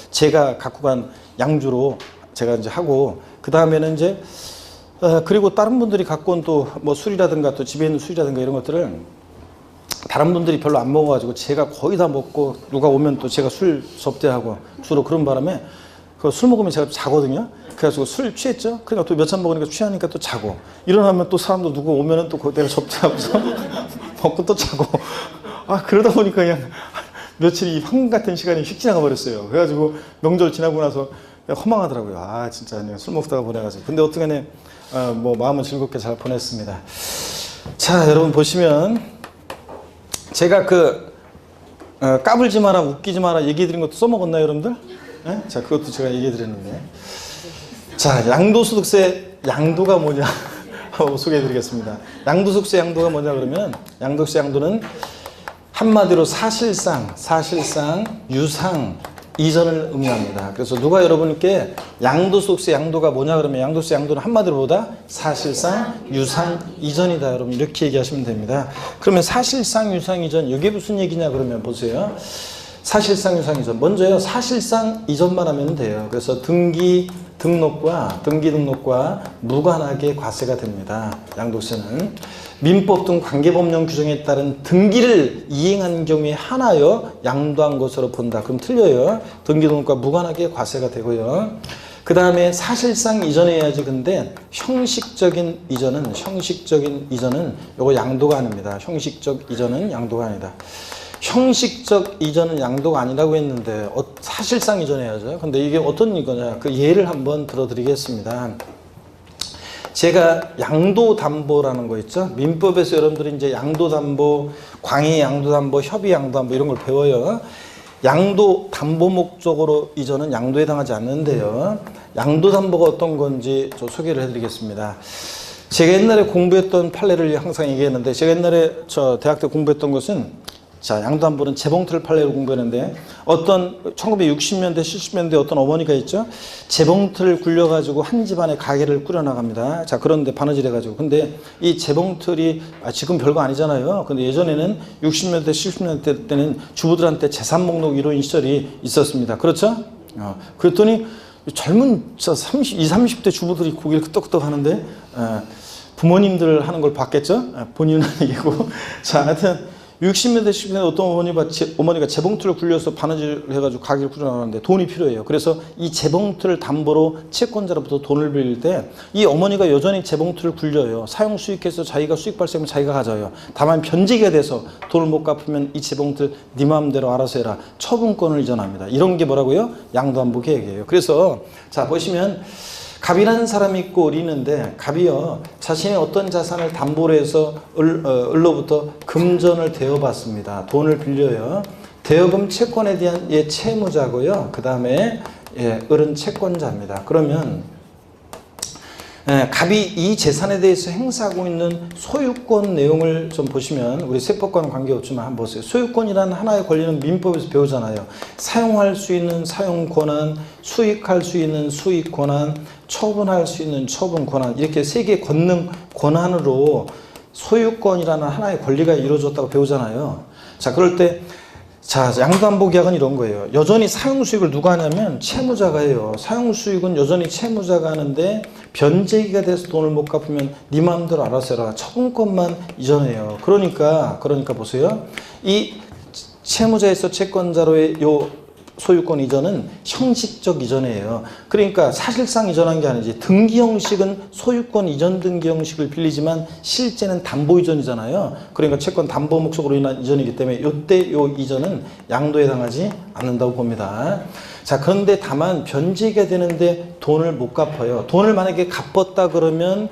제가 갖고 간 양주로 제가 이제 하고 그 다음에는 이제 그리고 다른 분들이 갖고 온 또 뭐 술이라든가 또 집에 있는 술이라든가 이런 것들을 다른 분들이 별로 안 먹어가지고 제가 거의 다 먹고 누가 오면 또 제가 술 접대하고 주로 그런 바람에 술 먹으면 제가 자거든요. 그래가지고 술 취했죠. 그러니까 또 몇 잔 먹으니까 취하니까 또 자고 일어나면 또 사람도 누구 오면은 또 내가 접대하고서 먹고 또 자고 그러다 보니까 그냥 며칠이 황금 같은 시간이 휙 지나가 버렸어요. 그래가지고 명절 지나고 나서 허망하더라고요. 아 진짜 술 먹다가 보내가지고. 근데 어떻게 뭐 마음은 즐겁게 잘 보냈습니다. 자 여러분 보시면 제가 까불지 마라 웃기지 마라 얘기해 드린 것도 써먹었나요 여러분들? 네? 자 그것도 제가 얘기해 드렸는데 자 양도소득세 양도가 뭐냐 하고 소개해 드리겠습니다. 양도소득세 양도가 뭐냐 그러면 양도소득세 양도는 한마디로 사실상 유상 이전을 의미합니다. 그래서 누가 여러분께 양도소득세 양도가 뭐냐 그러면 양도소득세 양도는 한마디로 보다 사실상 유상 이전이다 여러분 이렇게 얘기하시면 됩니다. 그러면 사실상 유상 이전 이게 무슨 얘기냐 그러면 보세요. 사실상 유상 이전 먼저요 사실상 이전만 하면 돼요. 그래서 등기 등록과 무관하게 과세가 됩니다. 양도세는 민법 등 관계법령 규정에 따른 등기를 이행한 경우에 하나여 양도한 것으로 본다. 그럼 틀려요. 등기 등록과 무관하게 과세가 되고요. 그 다음에 사실상 이전해야지. 근데 형식적인 이전은 요거 양도가 아닙니다. 형식적 이전은 양도가 아니다. 형식적 이전은 양도가 아니라고 했는데 사실상 이전해야죠. 근데 이게 어떤 이거냐 그 예를 한번 들어드리겠습니다. 제가 양도담보라는 거 있죠. 민법에서 여러분들이 이제 양도담보, 광의 양도담보, 협의 양도담보 이런 걸 배워요. 양도담보 목적으로 이전은 양도에 해당하지 않는데요. 양도담보가 어떤 건지 저 소개를 해드리겠습니다. 제가 옛날에 공부했던 판례를 항상 얘기했는데 제가 옛날에 저 대학 때 공부했던 것은 자, 양도담보는 재봉틀 판례로 공부했는데 어떤 1960년대 70년대 어떤 어머니가 있죠. 재봉틀을 굴려가지고 한 집안에 가게를 꾸려나갑니다. 자 그런데 바느질 해가지고 근데 이 재봉틀이 지금 별거 아니잖아요. 근데 예전에는 60년대 70년대 때는 주부들한테 재산 목록 이런 시절이 있었습니다. 그렇죠? 그랬더니 젊은 20, 30대 주부들이 고기를 끄떡끄떡 하는데 부모님들 하는 걸 봤겠죠. 본인은 아니고 자 하여튼 60년대 70년대 어떤 어머니가 재봉틀을 굴려서 바느질 해가지고 가게를 꾸려나가는데 돈이 필요해요. 그래서 이 재봉틀을 담보로 채권자로부터 돈을 빌릴 때 이 어머니가 여전히 재봉틀을 굴려요. 사용 수익해서 자기가 수익 발생하면 자기가 가져요. 다만 변제기가 돼서 돈을 못 갚으면 이 재봉틀 네 마음대로 알아서 해라. 처분권을 이전합니다. 이런 게 뭐라고요? 양도담보 계획이에요. 그래서 자 보시면 갑이라는 사람이 있고 을이 있는데 갑이요 자신의 어떤 자산을 담보로 해서 을로부터 금전을 대여받습니다. 돈을 빌려요. 대여금 채권에 대한 채무자고요. 그 다음에 을은 채권자입니다. 그러면 갑이 이 재산에 대해서 행사하고 있는 소유권 내용을 좀 보시면 우리 세법과는 관계없지만 한번 보세요. 소유권이라는 하나의 권리는 민법에서 배우잖아요. 사용할 수 있는 사용 권한, 수익할 수 있는 수익 권한, 처분할 수 있는 처분 권한 이렇게 세 개의 권능 권한으로 소유권이라는 하나의 권리가 이루어졌다고 배우잖아요. 자 그럴 때 자, 양도담보 계약은 이런 거예요. 여전히 사용수익을 누가 하냐면 채무자가 해요. 사용수익은 여전히 채무자가 하는데 변제기가 돼서 돈을 못 갚으면 네 마음대로 알아서 해라. 처분권만 이전해요. 그러니까 보세요. 이 채무자에서 채권자로의 요 소유권 이전은 형식적 이전이에요. 그러니까 사실상 이전한 게 아니지. 등기 형식은 소유권 이전 등기 형식을 빌리지만 실제는 담보 이전이잖아요. 그러니까 채권 담보 목적으로 인한 이전이기 때문에 이때 요 이전은 양도에 해당하지 않는다고 봅니다. 자 그런데 다만 변제가 되는데 돈을 못 갚아요. 돈을 만약에 갚았다 그러면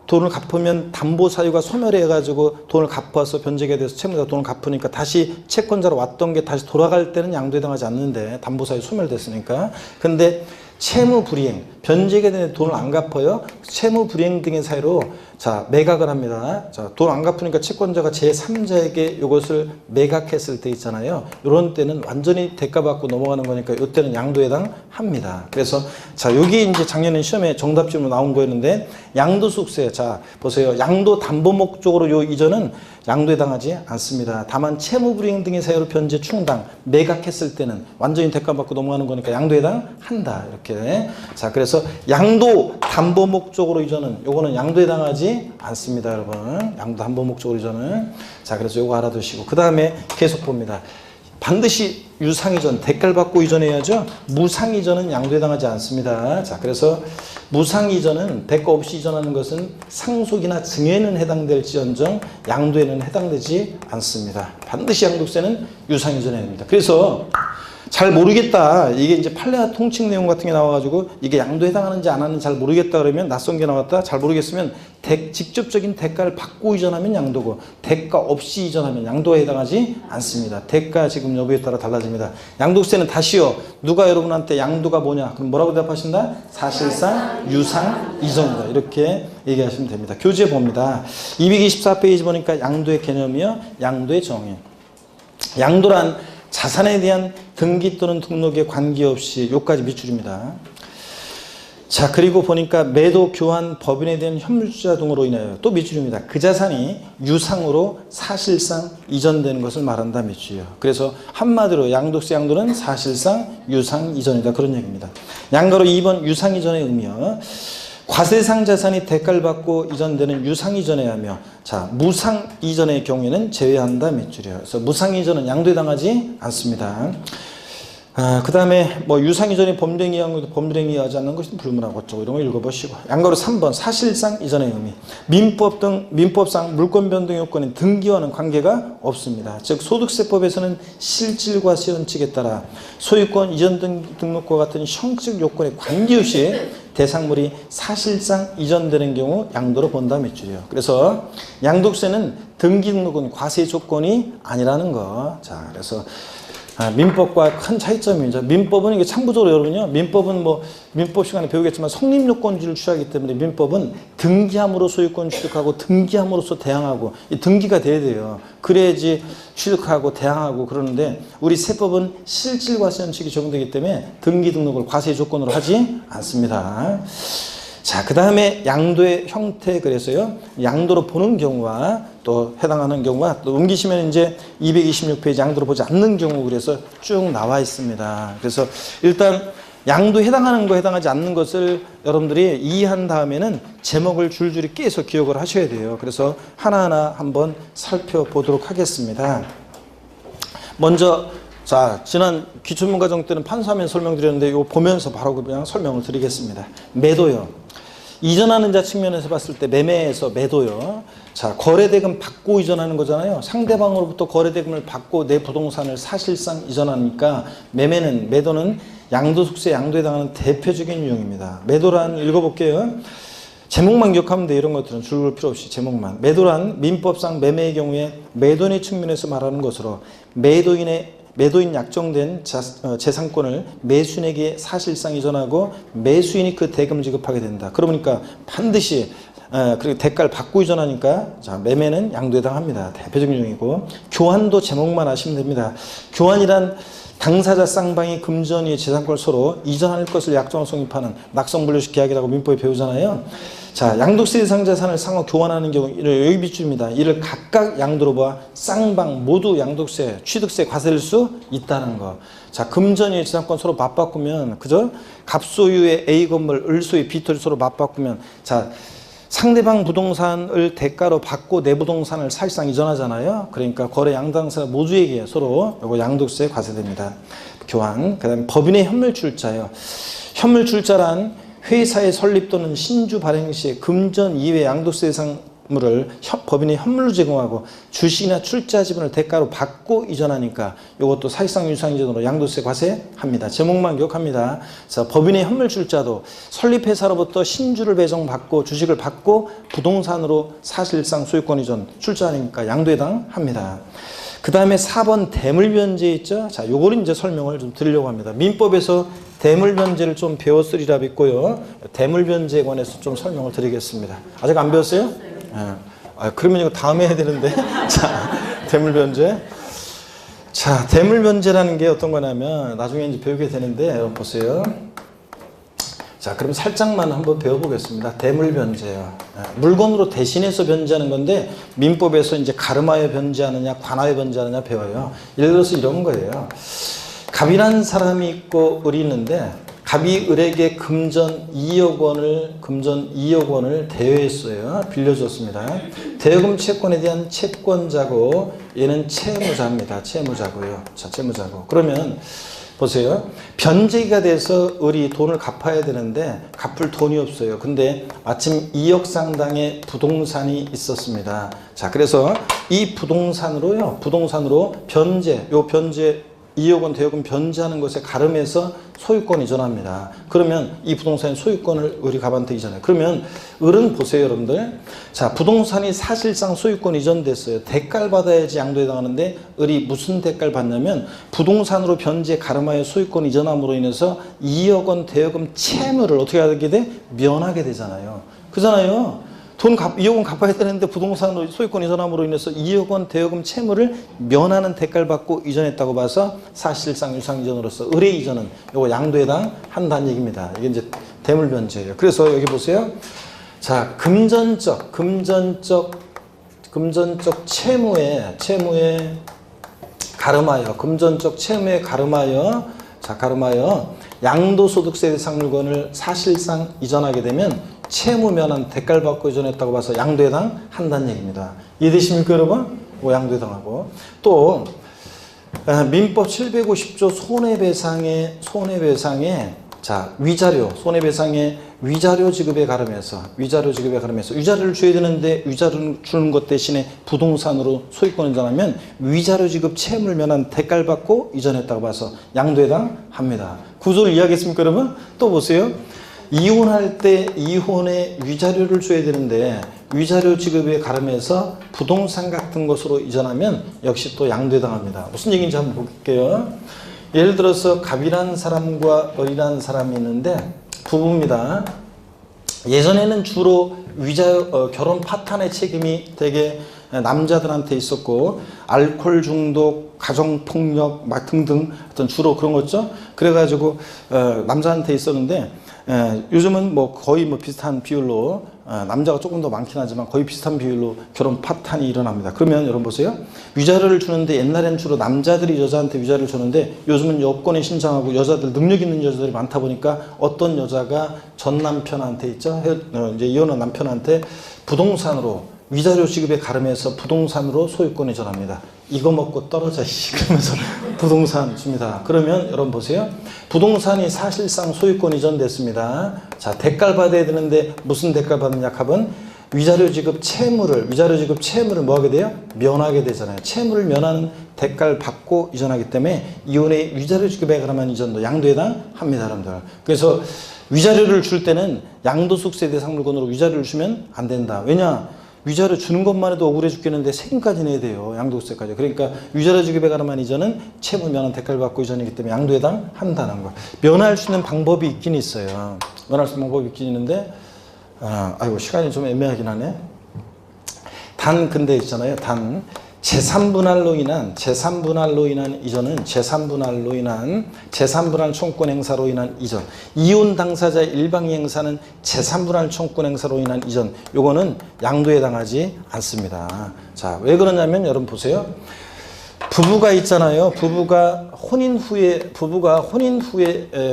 돈을 갚으면 담보 사유가 소멸해가지고 돈을 갚아서 변제가 돼서 채무자가 돈을 갚으니까 다시 채권자로 왔던 게 다시 돌아갈 때는 양도에 해당하지 않는데 담보 사유 소멸됐으니까. 근데 채무 불이행, 변제가 되는 돈을 안 갚아요. 채무 불이행 등의 사유로 자 매각을 합니다. 자 돈 안 갚으니까 채권자가 제3자에게 이것을 매각했을 때 있잖아요. 이런 때는 완전히 대가 받고 넘어가는 거니까 이때는 양도에 해당합니다. 그래서 자 여기 이제 작년에 시험에 정답집으로 나온 거였는데 양도소득세 자 보세요. 양도 담보 목적으로 요 이전은 양도에 해당하지 않습니다. 다만 채무 불이행 등의 사유로 변제 충당 매각했을 때는 완전히 대가 받고 넘어가는 거니까 양도에 해당한다. 이렇게 자 그래서 양도 담보 목적으로 이전은 요거는 양도에 해당하지 않습니다. 여러분 양도 담보 목적으로 이전은 자 그래서 요거 알아두시고 그 다음에 계속 봅니다. 반드시 유상이전, 대가를 받고 이전해야죠. 무상이전은 양도에 해당하지 않습니다. 자, 그래서 무상이전은 대가 없이 이전하는 것은 상속이나 증여에는 해당될지언정 양도에는 해당되지 않습니다. 반드시 양도세는 유상이전해야 됩니다. 그래서 잘 모르겠다. 이게 이제 판례와 통칙 내용 같은 게 나와가지고 이게 양도에 해당하는지 안 하는지 잘 모르겠다 그러면 낯선 게 나왔다. 잘 모르겠으면 직접적인 대가를 받고 이전하면 양도고 대가 없이 이전하면 양도에 해당하지 않습니다. 대가 지금 여부에 따라 달라집니다. 양도세는 다시요. 누가 여러분한테 양도가 뭐냐? 그럼 뭐라고 대답하신다? 사실상 유상 이전이다. 이렇게 얘기하시면 됩니다. 교재 봅니다. 224페이지 보니까 양도의 개념이요. 양도의 정의. 양도란 자산에 대한 등기 또는 등록에 관계없이 요까지 밑줄입니다. 자, 그리고 보니까 매도, 교환, 법인에 대한 현물주자 등으로 인하여 또 밑줄입니다. 그 자산이 유상으로 사실상 이전되는 것을 말한다 밑줄이요. 그래서 한마디로 양도세 양도는 사실상 유상 이전이다 그런 얘기입니다. 양가로 2번 유상 이전의 의미요. 과세상 자산이 대가를 받고 이전되는 유상 이전에 하며 자 무상 이전의 경우에는 제외한다 밑줄이요. 그래서 무상 이전은 양도에 해당하지 않습니다. 그 다음에 뭐 유상 이전이 범죄 이하고 범죄 이하지 않는 것이 불문하고 어쩌고 이런 거 읽어보시고 양가로 3번 사실상 이전의 의미 민법 등 민법상 물권 변동 요건인 등기와는 관계가 없습니다. 즉 소득세법에서는 실질과 실현칙에 따라 소유권 이전 등록과 같은 형식 요건에 관계없이 대상물이 사실상 이전되는 경우 양도로 본다 밑줄이요. 그래서 양도세는 등기 등록은 과세 조건이 아니라는 거. 자, 그래서 민법과 큰 차이점이죠. 민법은 이게 참고적으로 여러분요. 민법은 뭐 민법 시간에 배우겠지만 성립요건주의를 취하기 때문에 민법은 등기함으로 소유권 취득하고 등기함으로써 대항하고 이 등기가 돼야 돼요. 그래야지 취득하고 대항하고 그러는데 우리 세법은 실질과 실현칙이 적용되기 때문에 등기 등록을 과세 조건으로 하지 않습니다. 자, 그 다음에 양도의 형태 그래서요. 양도로 보는 경우와 또 해당하는 경우와 또 옮기시면 이제 226페이지 양도로 보지 않는 경우 그래서 쭉 나와 있습니다. 그래서 일단 양도에 해당하는 거 해당하지 않는 것을 여러분들이 이해한 다음에는 제목을 줄줄이 깨서 기억을 하셔야 돼요. 그래서 하나하나 한번 살펴보도록 하겠습니다. 먼저 자, 지난 기초문과정 때는 판사면 설명드렸는데 이거 보면서 바로 그냥 설명을 드리겠습니다. 매도요. 이전하는 자 측면에서 봤을 때 매매에서 매도요. 자, 거래대금 받고 이전하는 거잖아요. 상대방으로부터 거래대금을 받고 내 부동산을 사실상 이전하니까 매도는 양도속세 양도에 해당하는 대표적인 유형입니다. 매도란 읽어볼게요. 제목만 기억하면 돼. 이런 것들은 줄글 필요 없이 제목만. 매도란 민법상 매매의 경우에 매도인의 측면에서 말하는 것으로 매도인 약정된 재산권을 매수인에게 사실상 이전하고 매수인이 그 대금을 지급하게 된다. 그러니까 반드시 그리고 대가를 받고 이전하니까 자 매매는 양도에 해당합니다. 대표적인 유형이고 교환도 제목만 아시면 됩니다. 교환이란 당사자 쌍방이 금전위의 재산권을 서로 이전할 것을 약정을 성립하는 낙성분류식 계약이라고 민법에 배우잖아요. 자, 양도세 대상 자산을 상호 교환하는 경우 여기 밑줄입니다. 이를 각각 양도로 봐 쌍방 모두 양도세, 취득세 과세될 수 있다는 거. 자, 금전위의 재산권 서로 맞바꾸면 그죠? 갑소유의 A 건물, 을소유의 B 토지 서로 맞바꾸면 자 상대방 부동산을 대가로 받고 내 부동산을 사실상 이전하잖아요. 그러니까 거래 양당사 모두에게 서로 이거 양도세 과세됩니다. 교환. 그다음에 법인의 현물출자요. 현물출자란 회사의 설립 또는 신주 발행 시 금전 이외 양도세 대상물을 법인의 현물로 제공하고 주식이나 출자 지분을 대가로 받고 이전하니까 이것도 사실상 유상 이전으로 양도세 과세합니다. 제목만 기억합니다. 자, 법인의 현물출자도 설립회사로부터 신주를 배정받고 주식을 받고 부동산으로 사실상 소유권 이전 출자하니까 양도에 해당합니다. 그 다음에 4번 대물변제 있죠. 자, 요거를 이제 설명을 좀 드리려고 합니다. 민법에서 대물변제를 좀 배웠으리라 믿고요. 대물변제에 관해서 좀 설명을 드리겠습니다. 아직 안 배웠어요? 네. 그러면 이거 다음에 해야 되는데. 자, 대물변제. 자, 대물변제라는 게 어떤 거냐면 나중에 이제 배우게 되는데 여러분 보세요. 자, 그럼 살짝만 한번 배워보겠습니다. 대물변제요. 물건으로 대신해서 변제하는 건데 민법에서 이제 가름하여 변제하느냐 관하여 변제하느냐 배워요. 예를 들어서 이런 거예요. 갑이라는 사람이 있고 을이 있는데 갑이 을에게 금전 2억 원을 대여했어요. 빌려줬습니다. 대여금 채권에 대한 채권자고 얘는 채무자입니다. 채무자고요. 자, 채무자고. 그러면 보세요. 변제기가 돼서 을이 돈을 갚아야 되는데 갚을 돈이 없어요. 근데 마침 2억 상당의 부동산이 있었습니다. 자, 그래서 이 부동산으로 변제 2억 원 대여금 변제하는 것에 가름해서 소유권 이전합니다. 그러면 이 부동산의 소유권을 을이 갑한테 이전해요. 그러면 을은 보세요, 여러분들. 자, 부동산이 사실상 소유권 이전됐어요. 대가를 받아야지 양도에 해당하는데 을이 무슨 대가를 받냐면 부동산으로 변제에 가름하여 소유권 이전함으로 인해서 2억 원 대여금 채무를 어떻게 하게 돼? 면하게 되잖아요. 그잖아요. 2억 원 갚아야 되는데 부동산으로 소유권 이전함으로 인해서 2억 원 대여금 채무를 면하는 대가를 받고 이전했다고 봐서 사실상 유상 이전으로서 을의 이전은 요거 양도에 해당한다는 얘기입니다. 이게 이제 대물변제예요. 그래서 여기 보세요. 자, 금전적 채무에 가름하여 양도소득세 대상 물건을 사실상 이전하게 되면 채무 면한 대가를 받고 이전했다고 봐서 양도에 해당한다는 얘기입니다. 이해되십니까, 여러분? 양도에 해당하고. 또 민법 750조 손해배상의 자, 손해배상의 위자료 지급에 가름해서 위자료를 줘야 되는데 위자료를 주는 것 대신에 부동산으로 소유권 이전하면 위자료 지급 채무를 면한 대가를 받고 이전했다고 봐서 양도에 해당합니다. 구조를 이해하겠습니까, 여러분? 또 보세요. 이혼할 때 이혼에 위자료를 줘야 되는데 위자료 지급에 가름해서 부동산 같은 것으로 이전하면 역시 또 양도에 해당합니다. 무슨 얘기인지 한번 볼게요. 예를 들어서 갑이라는 사람과 을이라는 사람이 있는데 부부입니다. 예전에는 주로 결혼 파탄의 책임이 되게 남자들한테 있었고 알코올 중독, 가정폭력 막 등등 어떤 주로 그런 거죠. 그래가지고 남자한테 있었는데 요즘은 뭐 거의 뭐 비슷한 비율로 남자가 조금 더 많긴 하지만 거의 비슷한 비율로 결혼 파탄이 일어납니다. 그러면 여러분 보세요. 위자료를 주는데 옛날에는 주로 남자들이 여자한테 위자료를 줬는데 요즘은 여권에 신청하고 여자들 능력 있는 여자들이 많다 보니까 어떤 여자가 전 남편한테 있죠. 이제 이혼한 남편한테 부동산으로 위자료 지급에 가름해서 부동산으로 소유권을 전합니다. 이거 먹고 떨어져 그러면서 부동산 줍니다. 그러면 여러분 보세요. 부동산이 사실상 소유권 이전됐습니다. 자, 대가를 받아야 되는데 무슨 대가를 받느냐 합은 위자료 지급 채무를 뭐 하게 돼요? 면하게 되잖아요. 채무를 면하는 대가를 받고 이전하기 때문에 이혼의 위자료 지급에 가름한 이전도 양도에 해당합니다, 여러분들. 그래서 위자료를 줄 때는 양도소득세 대상 물건으로 위자료를 주면 안 된다. 왜냐? 위자료 주는 것만 해도 억울해 죽겠는데 세금까지 내야 돼요. 양도세까지. 그러니까 위자료 지급에 가름한 이전은 채무 면한 대가를 받고 이전이기 때문에 양도에 해당한다는 거. 면할 수 있는 방법이 있긴 있어요. 면할 수 있는 방법이 있긴 있는데 아이고 시간이 좀 애매하긴 하네. 근데 있잖아요. 재산분할로 인한 이전은 재산분할 청구권 행사로 인한 이전. 이혼 당사자의 일방이 행사는 재산분할 청구권 행사로 인한 이전. 요거는 양도에 해당하지 않습니다. 자, 왜 그러냐면 여러분 보세요. 부부가 있잖아요. 부부가 혼인 후에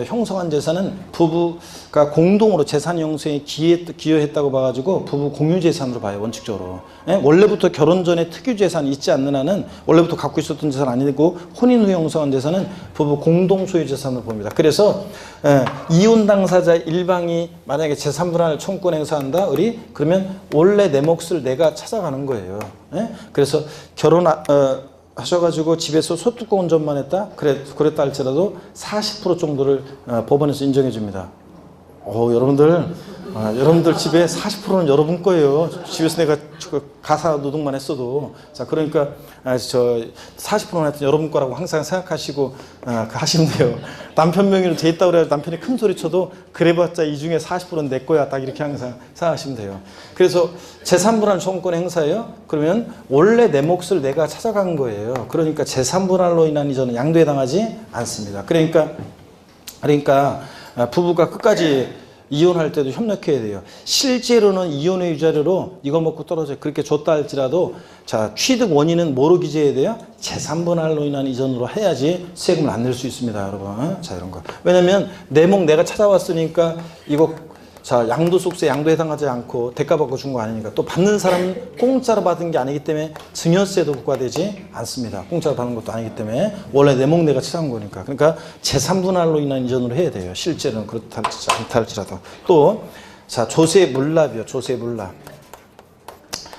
형성한 재산은 부부가 공동으로 재산 형성에 기여했다고 봐가지고 부부 공유 재산으로 봐요. 원칙적으로. 원래부터 결혼 전에 특유 재산이 있지 않는 한은 원래부터 갖고 있었던 재산 아니고 혼인 후에 형성한 재산은 부부 공동 소유 재산으로 봅니다. 그래서 이혼 당사자 일방이 만약에 재산 분할 청구권 행사한다, 그러면 원래 내 몫을 내가 찾아가는 거예요. 그래서 하셔가지고 집에서 소뚜껑 운전만 했다? 그랬다 할지라도 40% 정도를 법원에서 인정해 줍니다. 여러분들 집에 40%는 여러분 거예요. 집에서 내가 가사 노동만 했어도. 자, 그러니까 40%는 하여튼 여러분 거라고 항상 생각하시고 하시면 돼요. 남편 명의로 돼 있다고 그래서 남편이 큰 소리 쳐도 그래봤자 이 중에 40%는 내 거야. 딱 이렇게 항상 생각하시면 돼요. 그래서 재산분할 청구권 행사예요. 그러면 원래 내 몫을 내가 찾아간 거예요. 그러니까 재산분할로 인한 이전은 양도에 해당하지 않습니다. 그러니까 부부가 끝까지 이혼할 때도 협력해야 돼요. 실제로는 이혼의 위자료로 이거 먹고 떨어져 그렇게 줬다 할지라도 자, 취득 원인은 뭐로 기재해야 돼요? 재산분할로 인한 이전으로 해야지 세금을 안 낼 수 있습니다, 여러분. 자, 이런 거. 왜냐면 내 목 내가 찾아왔으니까 이거 자, 양도소득세 양도 해당하지 않고 대가 받고 준 거 아니니까 또 받는 사람은 공짜로 받은 게 아니기 때문에 증여세도 부과되지 않습니다. 공짜로 받는 것도 아니기 때문에 원래 내 목 내가 찾아온 거니까. 그러니까 재산분할로 인한 이전으로 해야 돼요. 실제로는 그렇다 할지라도. 또 자, 조세 물납이요. 조세 물납.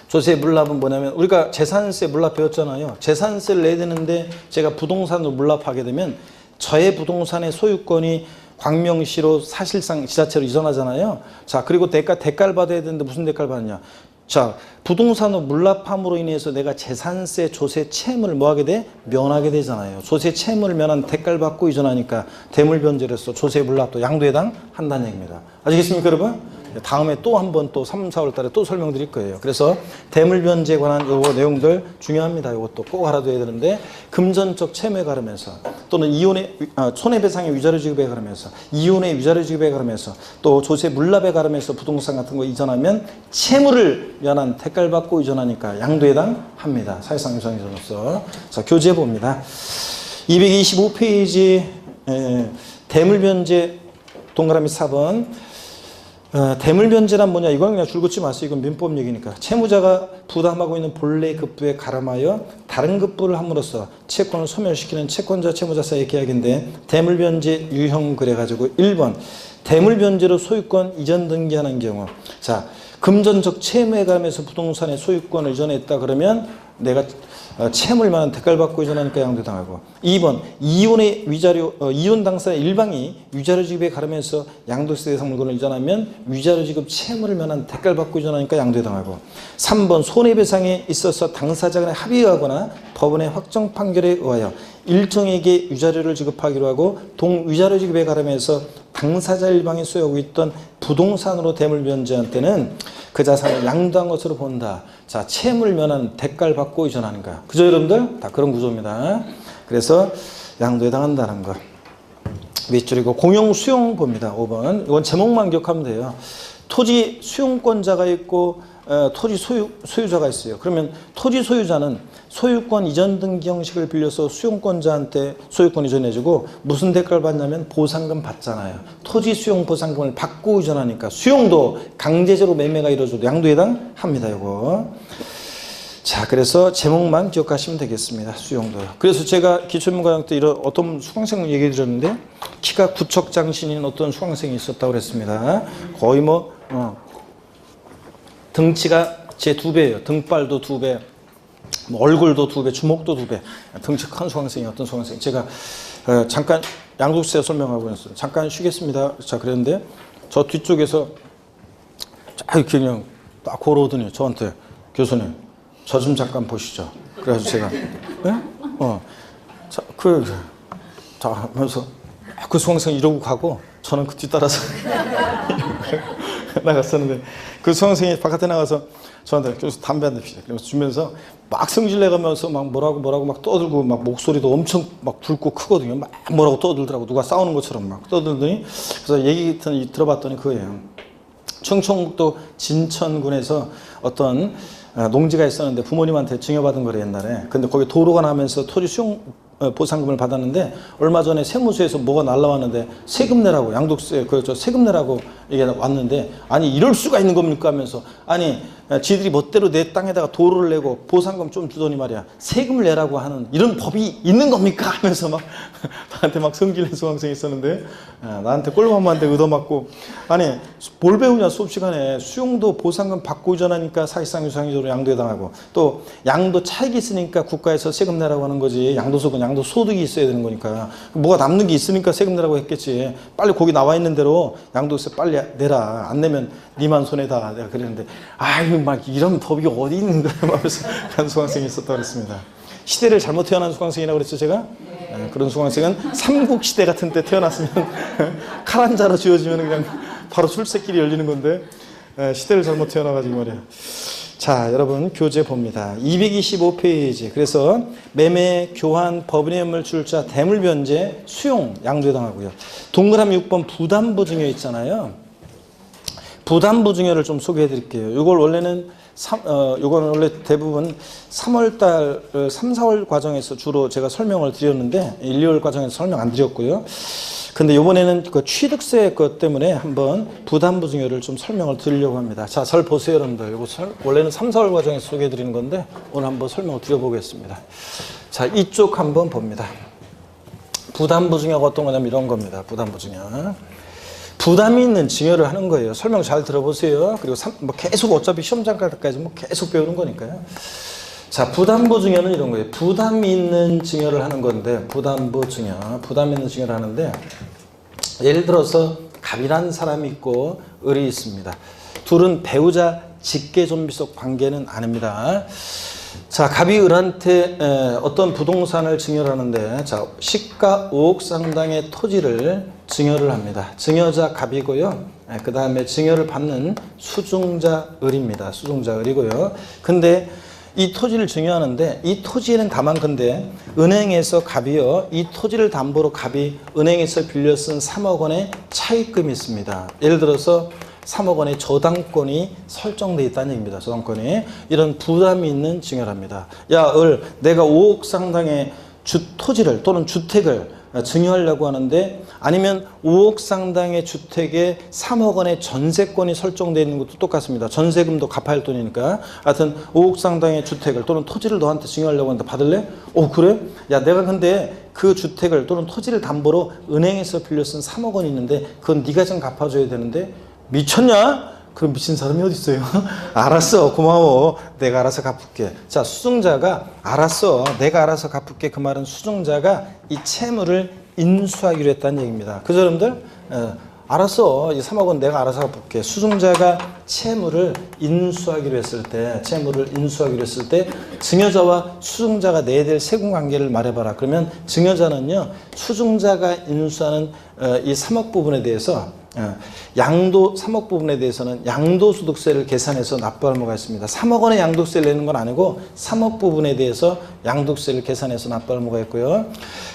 조세 물납은 뭐냐면 우리가 재산세 물납 배웠잖아요. 재산세를 내야 되는데 제가 부동산으로 물납하게 되면 저의 부동산의 소유권이 광명시로 사실상 지자체로 이전하잖아요. 자, 그리고 대가를 받아야 되는데 무슨 대가를 받느냐. 자, 부동산으로 물납함으로 인해서 내가 재산세, 조세, 채무를 뭐하게 돼? 면하게 되잖아요. 조세, 채무를 면한 대가를 받고 이전하니까 대물변제로서 조세 물납도 양도해당 한다는 얘기입니다. 아시겠습니까, 여러분? 다음에 또 한 번 또 3, 4월 달에 또 설명드릴 거예요. 그래서 대물변제에 관한 요거 내용들 중요합니다. 요것도 꼭 알아둬야 되는데 금전적 채무에 가르면서 또는 이혼의 손해배상의 위자료 지급에 가르면서 이혼의 위자료 지급에 가르면서 또 조세 물납에 가르면서 부동산 같은 거 이전하면 채무를 면한 대가를 받고 이전하니까 양도해당합니다. 사실상 유상이전으로서. 자, 교재 봅니다. 225페이지 대물변제 동그라미 4번 대물변제란 뭐냐? 이건 그냥 줄긋지 마세요. 이건 민법 얘기니까. 채무자가 부담하고 있는 본래 급부에 가름하여 다른 급부를 함으로써 채권을 소멸시키는 채권자 채무자 사이의 계약인데 대물변제 유형 그래가지고 1번 대물변제로 소유권 이전 등기하는 경우 자 금전적 채무에 가름해서 부동산의 소유권을 이전했다 그러면 내가 채무를 만한 대가를 받고 이전하니까 양도당하고 2번 이혼의 위자료 이혼 당사의 일방이 위자료 지급에 가름해서 양도세 대상 물건을 이전하면 위자료 지급 채무를 면한 대가를 받고 이전하니까 양도당하고 3번 손해배상에 있어서 당사자 간에 합의하거나 법원의 확정 판결에 의하여 일정에게 위자료를 지급하기로 하고 동위자료 지급에 가름해서 당사자 일방이 소유하고 있던 부동산으로 대물변제한 때는 그 자산을 양도한 것으로 본다. 자, 채무를 면한 대가를 받고 이전하는 거야. 그죠, 여러분들? 다 그런 구조입니다. 그래서 양도에 당한다는 거. 밑줄이고 공용 수용 봅니다. 5번. 이건 제목만 기억하면 돼요. 토지 수용권자가 있고 토지 소유자가 있어요. 그러면 토지 소유자는 소유권 이전 등기 형식을 빌려서 수용권자한테 소유권 이전해주고 무슨 대가를 받냐면 보상금 받잖아요. 토지 수용 보상금을 받고 이전하니까 수용도 강제적으로 매매가 이루어져도 양도에 해당합니다. 이거. 자, 그래서 제목만 기억하시면 되겠습니다. 수용도요. 그래서 제가 기초인문과정 때 이런 어떤 수강생 얘기해 드렸는데 키가 구척장신인 어떤 수강생이 있었다고 그랬습니다. 거의 뭐 등치가 제 2배예요. 등발도 2배, 뭐 얼굴도 2배, 주먹도 2배. 등치 큰 수강생이 어떤 수강생. 제가 잠깐 양도세 설명하고 있었어요. 잠깐 쉬겠습니다. 자, 그랬는데 저 뒤쪽에서 자, 이렇게 그냥 딱 걸어오더니 저한테 교수님, 저 좀 잠깐 보시죠. 그래가지고 제가 네? 자, 하면서 그 수강생이 이러고 가고 저는 그 뒤따라서 나갔었는데 그 수강생이 바깥에 나가서 저한테 교수 담배 한 대 피자. 그러면서 주면서 막 성질내가면서 막 뭐라고 막 떠들고 막 목소리도 엄청 막 굵고 크거든요. 막 뭐라고 떠들더라고. 누가 싸우는 것처럼 막 떠들더니 그래서 얘기 들어봤더니 그거예요. 충청북도 진천군에서 어떤 농지가 있었는데 부모님한테 증여받은 거래 옛날에. 근데 거기 도로가 나면서 토지 수용 보상금을 받았는데 얼마 전에 세무서에서 뭐가 날라왔는데 세금 내라고 양도세 세금 내라고 이게 왔는데 아니 이럴 수가 있는 겁니까 하면서 아니 지들이 멋대로 내 땅에다가 도로를 내고 보상금 좀 주더니 말이야 세금을 내라고 하는 이런 법이 있는 겁니까 하면서 막 나한테 막 성질낸 수강생이 있었는데 나한테 꼴밤한테 얻어맞고 아니 뭘 배우냐 수업 시간에 수용도 보상금 받고 이전하니까 사실상 유상이적으로 양도해당하고 또 양도 차익이 있으니까 국가에서 세금 내라고 하는 거지 양도소득은 양도소득이 있어야 되는 거니까 뭐가 남는 게 있으니까 세금 내라고 했겠지 빨리 거기 나와 있는 대로 양도세 빨리 내라 안 내면 니만 손해다 내가 그랬는데 아유 막 이런 법이 어디 있는 거야 하면서 그런 수강생이 있었다고 그랬습니다. 시대를 잘못 태어난 수강생이라고 그랬죠 제가? 네, 그런 수강생은 삼국시대 같은 때 태어났으면 칼 한 자로 쥐어지면 그냥 바로 출세길이 열리는 건데 시대를 잘못 태어나가지고 말이야. 자, 여러분 교재 봅니다. 225페이지. 그래서 매매, 교환, 법인의 현물 출자, 대물변제, 수용 양도해당하고요. 동그라미 6번 부담보 증여 있잖아요. 부담부 증여를 좀 소개해 드릴게요. 이걸 원래는 이거는 원래 대부분 3월달, 3, 4월 과정에서 주로 제가 설명을 드렸는데 1, 2월 과정에서 설명 안 드렸고요. 근데 이번에는 그 취득세 것 때문에 한번 부담부 증여를 좀 설명을 드리려고 합니다. 자, 잘 보세요, 여러분들. 이거 원래는 3, 4월 과정에서 소개해 드리는 건데 오늘 한번 설명을 드려보겠습니다. 자, 이쪽 한번 봅니다. 부담부 증여가 어떤 거냐면 이런 겁니다. 부담부 증여. 부담이 있는 증여를 하는 거예요. 설명 잘 들어보세요. 그리고 뭐 계속 어차피 시험장까지 뭐 계속 배우는 거니까요. 자, 부담부 증여는 이런 거예요. 부담이 있는 증여를 하는 건데, 부담부 증여, 부담 있는 증여를 하는데, 예를 들어서 갑이라는 사람이 있고 을이 있습니다. 둘은 배우자 직계존비속 관계는 아닙니다. 자, 갑이 을한테 어떤 부동산을 증여를 하는데, 자, 시가 5억 상당의 토지를 증여를 합니다. 증여자 갑이고요. 그 다음에 증여를 받는 수증자 을입니다. 수증자 을이고요. 근데 이 토지를 증여하는데 이 토지에는 다만 근데 은행에서 갑이요. 이 토지를 담보로 갑이 은행에서 빌려 쓴 3억 원의 차입금이 있습니다. 예를 들어서 3억 원의 저당권이 설정되어 있다는 얘기입니다. 저당권이. 이런 부담이 있는 증여를 합니다. 야, 을, 내가 5억 상당의 토지를 또는 주택을 증여하려고 하는데 아니면 5억 상당의 주택에 3억 원의 전세권이 설정되어 있는 것도 똑같습니다. 전세금도 갚아야 할 돈이니까. 하여튼 5억 상당의 주택을 또는 토지를 너한테 증여하려고 하는데 받을래? 그래? 야, 내가 근데 그 주택을 또는 토지를 담보로 은행에서 빌려 쓴 3억 원이 있는데 그건 네가 좀 갚아줘야 되는데 미쳤냐? 그럼 미친 사람이 어디 있어요? 알았어, 고마워, 내가 알아서 갚을게. 자, 수증자가 알았어, 내가 알아서 갚을게. 그 말은 수증자가 이 채무를 인수하기로 했다는 얘기입니다. 그죠, 여러분들? 알았어, 이 3억 원 내가 알아서 갚을게. 수증자가 채무를 인수하기로 했을 때, 증여자와 수증자가 내야 될 세금 관계를 말해봐라. 그러면 증여자는요, 수증자가 인수하는 이 3억 부분에 대해서 3억 부분에 대해서는 양도소득세를 계산해서 납부할 의무가 있습니다. 3억 원의 양도세를 내는 건 아니고 3억 부분에 대해서 양도세를 계산해서 납부할 의무가 있고요.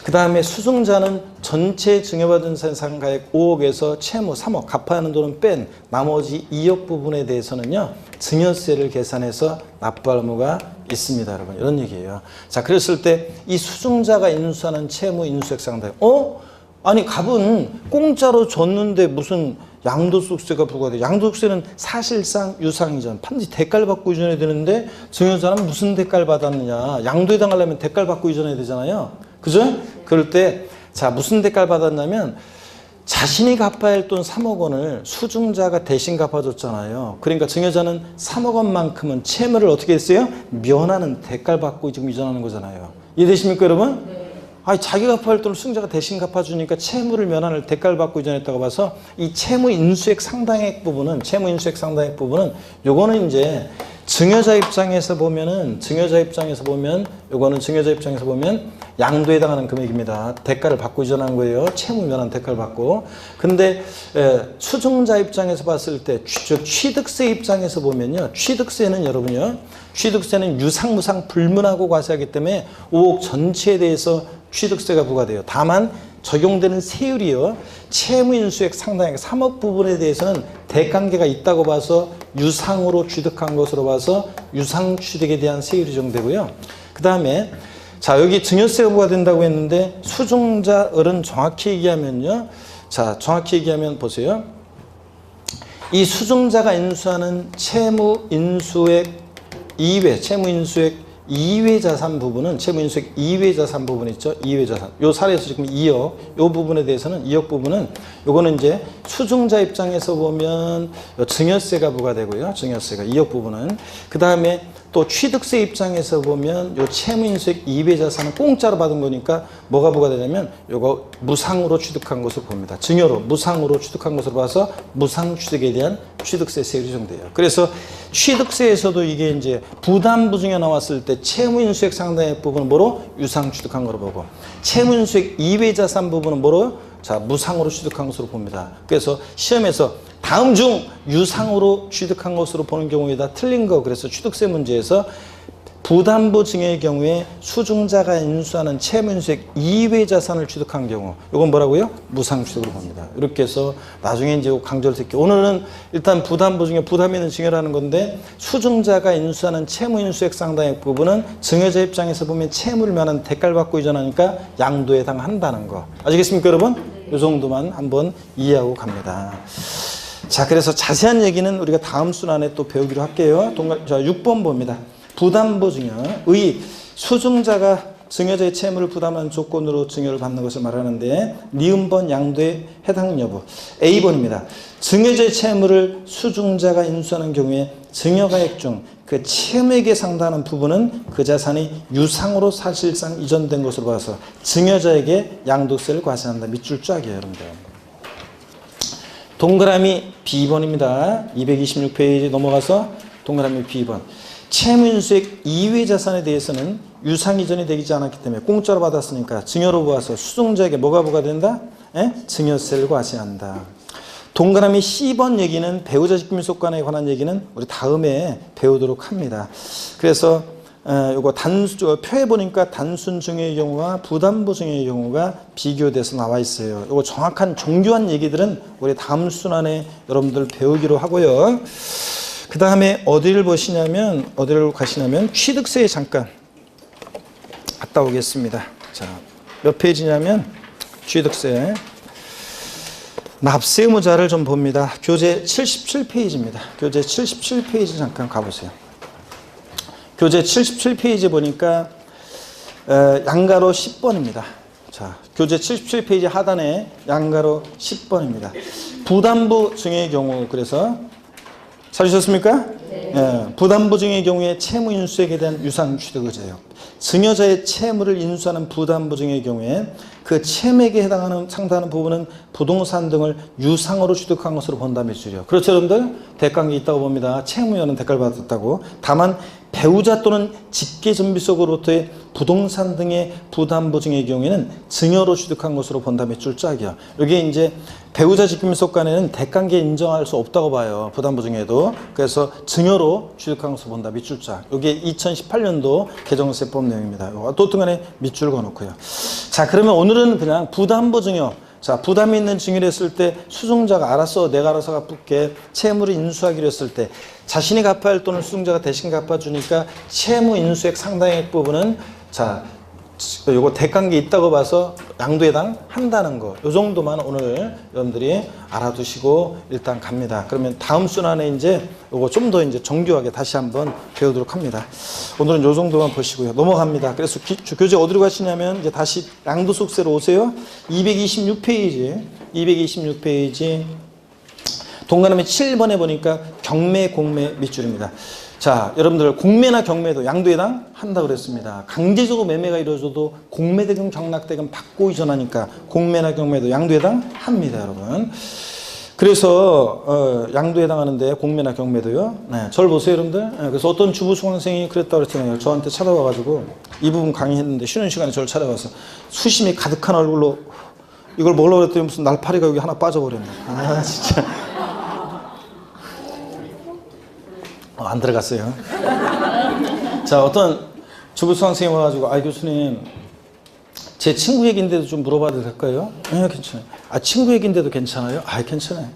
그 다음에 수증자는 전체 증여받은 상가액 5억에서 채무 3억 갚아야 하는 돈은 뺀 나머지 2억 부분에 대해서는요. 증여세를 계산해서 납부할 의무가 있습니다. 여러분, 이런 얘기예요. 자, 그랬을 때 이 수증자가 인수하는 채무 인수액 상당 아니 갑은 공짜로 줬는데 무슨 양도소득세가 부과돼. 양도소득세는 사실상 유상이전 반드시 대가를 받고 이전해야 되는데 증여자는 무슨 대가를 받았느냐. 양도에 해당하려면 대가를 받고 이전해야 되잖아요. 그죠? 그럴 때 자 무슨 대가를 받았냐면 자신이 갚아야 할 돈 3억 원을 수증자가 대신 갚아줬잖아요. 그러니까 증여자는 3억 원만큼은 채무를 어떻게 했어요? 면하는 대가를 받고 지금 이전하는 거잖아요. 이해되십니까 여러분? 아니, 자기가 갚아야 할 돈을 수증자가 대신 갚아주니까 채무를 면하는 대가를 받고 이전했다고 봐서 이 채무 인수액 상당액 부분은 요거는 이제 증여자 입장에서 보면 양도에 해당하는 금액입니다. 대가를 받고 이전한 거예요. 채무 면한 대가를 받고. 근데 수증자 입장에서 봤을 때 즉 취득세 입장에서 보면요. 취득세는 여러분요. 취득세는 유상, 무상, 불문하고 과세하기 때문에 5억 전체에 대해서 취득세가 부과돼요. 다만 적용되는 세율이요. 채무인수액 상당액 3억 부분에 대해서는 대관계가 있다고 봐서 유상으로 취득한 것으로 봐서 유상취득에 대한 세율이 적용되고요. 그 다음에 자 여기 증여세가 부과된다고 했는데 수증자을은 정확히 얘기하면요. 자 정확히 얘기하면 보세요. 이 수증자가 인수하는 채무인수액 이외 자산 부분은 채무인수액 이외 자산 부분 있죠. 이외 자산. 요 사례에서 지금 2억. 요 부분에 대해서는 2억 부분은 요거는 이제 수증자 입장에서 보면 증여세가 부과되고요. 증여세가 2억 부분은 그다음에 또 취득세 입장에서 보면 요 채무인수액 이외 자산은 공짜로 받은 거니까 뭐가 부과되냐면 요거 무상으로 취득한 것으로 봅니다. 증여로 무상으로 취득한 것으로 봐서 무상 취득에 대한 취득세 세율이 정돼요. 그래서 취득세에서도 이게 이제 부담부 증여 나왔을 때 채무인수액 상당액 부분은 뭐로? 유상 취득한 거로 보고 채무인수액 이외 자산 부분은 뭐로? 자, 무상으로 취득한 것으로 봅니다. 그래서 시험에서 다음 중 유상으로 취득한 것으로 보는 경우에 다 틀린 거. 그래서 취득세 문제에서 부담부 증여의 경우에 수증자가 인수하는 채무인수액 이외 자산을 취득한 경우, 이건 뭐라고요? 무상취득으로 봅니다. 이렇게 해서 나중에 이제 강조를 드릴게요. 오늘은 일단 부담부 증여, 부담이 있는 증여라는 건데, 수증자가 인수하는 채무인수액 상당액 부분은 증여자 입장에서 보면 채무를 면한 대가를 받고 이전하니까 양도에 해당한다는 거. 아시겠습니까, 여러분? 이 정도만 한번 이해하고 갑니다. 자, 그래서 자세한 얘기는 우리가 다음 순환에 또 배우기로 할게요. 자, 6번 봅니다. 부담부 증여, 의, 수증자가 증여자의 채무를 부담하는 조건으로 증여를 받는 것을 말하는데, 니은번 양도에 해당 여부. A번입니다. 증여자의 채무를 수증자가 인수하는 경우에 증여가액 중 그 채무액에 상당하는 부분은 그 자산이 유상으로 사실상 이전된 것으로 봐서 증여자에게 양도세를 과세한다. 밑줄 쫙이에요, 여러분들. 동그라미 B번입니다. 226페이지 넘어가서 동그라미 B번. 채무인수액 이외 자산에 대해서는 유상 이전이 되지 않았기 때문에 공짜로 받았으니까 증여로 보아서 수증자에게 뭐가 부과된다? 증여세를 과세한다. 동그라미 C번 얘기는 배우자 직금일속관에 관한 얘기는 우리 다음에 배우도록 합니다. 그래서 요거 표에 보니까 단순 증여의 경우와 부담부 증여의 경우가 비교돼서 나와 있어요. 요거 정확한 정교한 얘기들은 우리 다음 순환에 여러분들 배우기로 하고요. 그 다음에 어디를 가시냐면 취득세에 잠깐 갔다 오겠습니다. 자, 몇 페이지냐면 취득세. 납세 의무자를 좀 봅니다. 교재 77페이지입니다. 교재 77페이지 잠깐 가보세요. 교재 77페이지 보니까 양가로 10번입니다. 자, 교재 77페이지 하단에 양가로 10번입니다. 부담부 증여의 경우, 그래서 찾으셨습니까? 네. 부담부 증여의 경우에 채무 인수액에 대한 유상 취득 의제예요. 증여자의 채무를 인수하는 부담부 증여의 경우에 그 채무액에 상당하는 부분은 부동산 등을 유상으로 취득한 것으로 본다. 밑줄이요. 그렇죠, 여러분들? 대가관계 있다고 봅니다. 채무자는 대가를 받았다고. 다만 배우자 또는 직계전비속으로부터의 부동산 등의 부담부 증여의 경우에는 증여로 취득한 것으로 본다. 밑줄 짝이야. 여기 이제 배우자 직계전비속 간에는 대가관계 인정할 수 없다고 봐요. 부담부 증여도. 그래서 증여로 취득한 것으로 본다. 밑줄 짝. 여기 2018년도 개정세법 내용입니다. 어떻든 간에 밑줄 그어놓고요. 자, 그러면 오늘은 그냥 부담부 증여. 자, 부담이 있는 증여를 했을 때 수증자가 내가 알아서 갚을게 채무를 인수하기로 했을 때 자신이 갚아야 할 돈을 수증자가 대신 갚아주니까 채무 인수액 상당액 부분은 자, 요거 대가관계 있다고 봐서 양도에 해당한다는 거. 요 정도만 오늘 여러분들이 알아두시고 일단 갑니다. 그러면 다음 순환에 이제 요거 좀 더 이제 정교하게 다시 한번 배우도록 합니다. 오늘은 요 정도만 보시고요. 넘어갑니다. 그래서 교재 어디로 가시냐면 이제 다시 양도속세로 오세요. 226페이지 동그라미 7번에 보니까 경매, 공매 밑줄입니다. 자, 여러분들 공매나 경매도 양도에 해당한다고 그랬습니다. 강제적으로 매매가 이루어져도 공매대금, 경락대금 받고 이전하니까 공매나 경매도 양도에 해당합니다, 여러분. 그래서 양도에 해당하는데 공매나 경매도요. 네, 저를 보세요, 여러분들. 네, 그래서 어떤 주부 수강생이 그랬다고 그랬잖아요. 저한테 찾아와가지고 이 부분 강의했는데 쉬는 시간에 저를 찾아와서 수심이 가득한 얼굴로 이걸 먹으려고 그랬더니 무슨 날파리가 여기 하나 빠져버렸네. 아, 진짜. 안 들어갔어요. 자, 어떤 주부 수강생이 와가지고, 교수님, 제 친구 얘기인데도 좀 물어봐도 될까요? 네, 괜찮아요. 친구 얘기인데도 괜찮아요? 괜찮아요.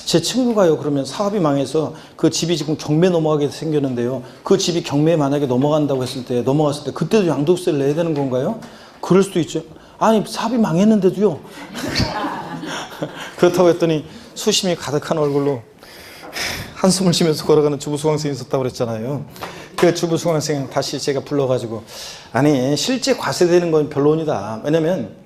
제 친구가요, 그러면 사업이 망해서 그 집이 지금 경매 넘어가게 생겼는데요. 그 집이 경매에 만약에 넘어갔을 때, 그때도 양도세를 내야 되는 건가요? 그럴 수도 있죠. 아니, 사업이 망했는데도요. 그렇다고 했더니 수심이 가득한 얼굴로 한숨을 쉬면서 걸어가는 주부 수강생이 있었다고 그랬잖아요. 그 주부 수강생 다시 제가 불러가지고, 아니, 실제 과세되는 건 변론이다. 왜냐면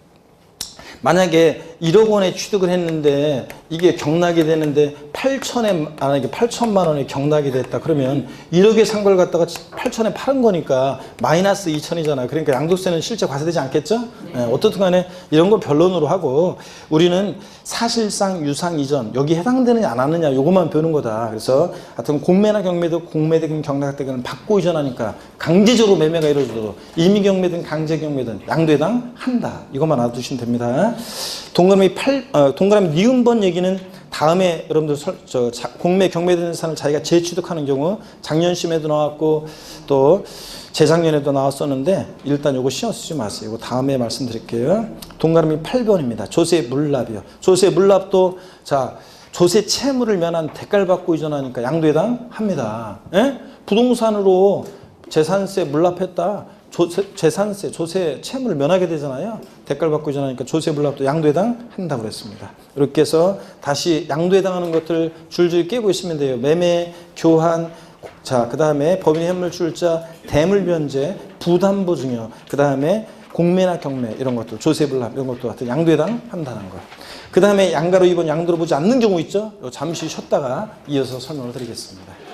만약에 1억 원에 취득을 했는데 이게 경락이 되는데 8천만 원에 경락이 됐다. 그러면 1억에 산 걸 갖다가 8천에 파는 거니까 마이너스 2천이잖아요. 그러니까 양도세는 실제 과세되지 않겠죠? 네, 어떻든 간에 이런 걸 변론으로 하고 우리는 사실상 유상 이전 여기 해당되느냐 안 하느냐 요것만 배우는 거다. 그래서 하여튼 공매나 경매도 공매대금 경락대금을 받고 이전하니까 강제적으로 매매가 이루어져도 임의경매든 강제경매든 양도에 해당한다. 이것만 알아두시면 됩니다. 동그라미 니은번 얘기는 다음에 여러분들 공매 경매되는 산을 자기가 재취득하는 경우 작년심에도 나왔고 또 재작년에도 나왔었는데 일단 요거 신경 쓰지 마세요. 이거 다음에 말씀드릴게요. 동그라미 8번입니다. 조세 물납이요. 조세 물납도 자 조세 채무를 면한 대가를 받고 이전하니까 양도해당 합니다. 예? 부동산으로 재산세 물납했다. 재산세, 조세 채무를 면하게 되잖아요. 대가를 받고 이전하니까 조세 물납도 양도해당 한다고 그랬습니다. 이렇게 해서 다시 양도해당하는 것들 줄줄이 깨고 있으면 돼요. 매매, 교환, 자, 그 다음에 법인 현물 출자, 대물 변제, 부담보 증여, 그 다음에 공매나 경매 이런 것들, 조세 불납 이런 것도 같은 양도해당 한다는 거. 그 다음에 양가로 2번 양도로 보지 않는 경우 있죠? 잠시 쉬었다가 이어서 설명을 드리겠습니다.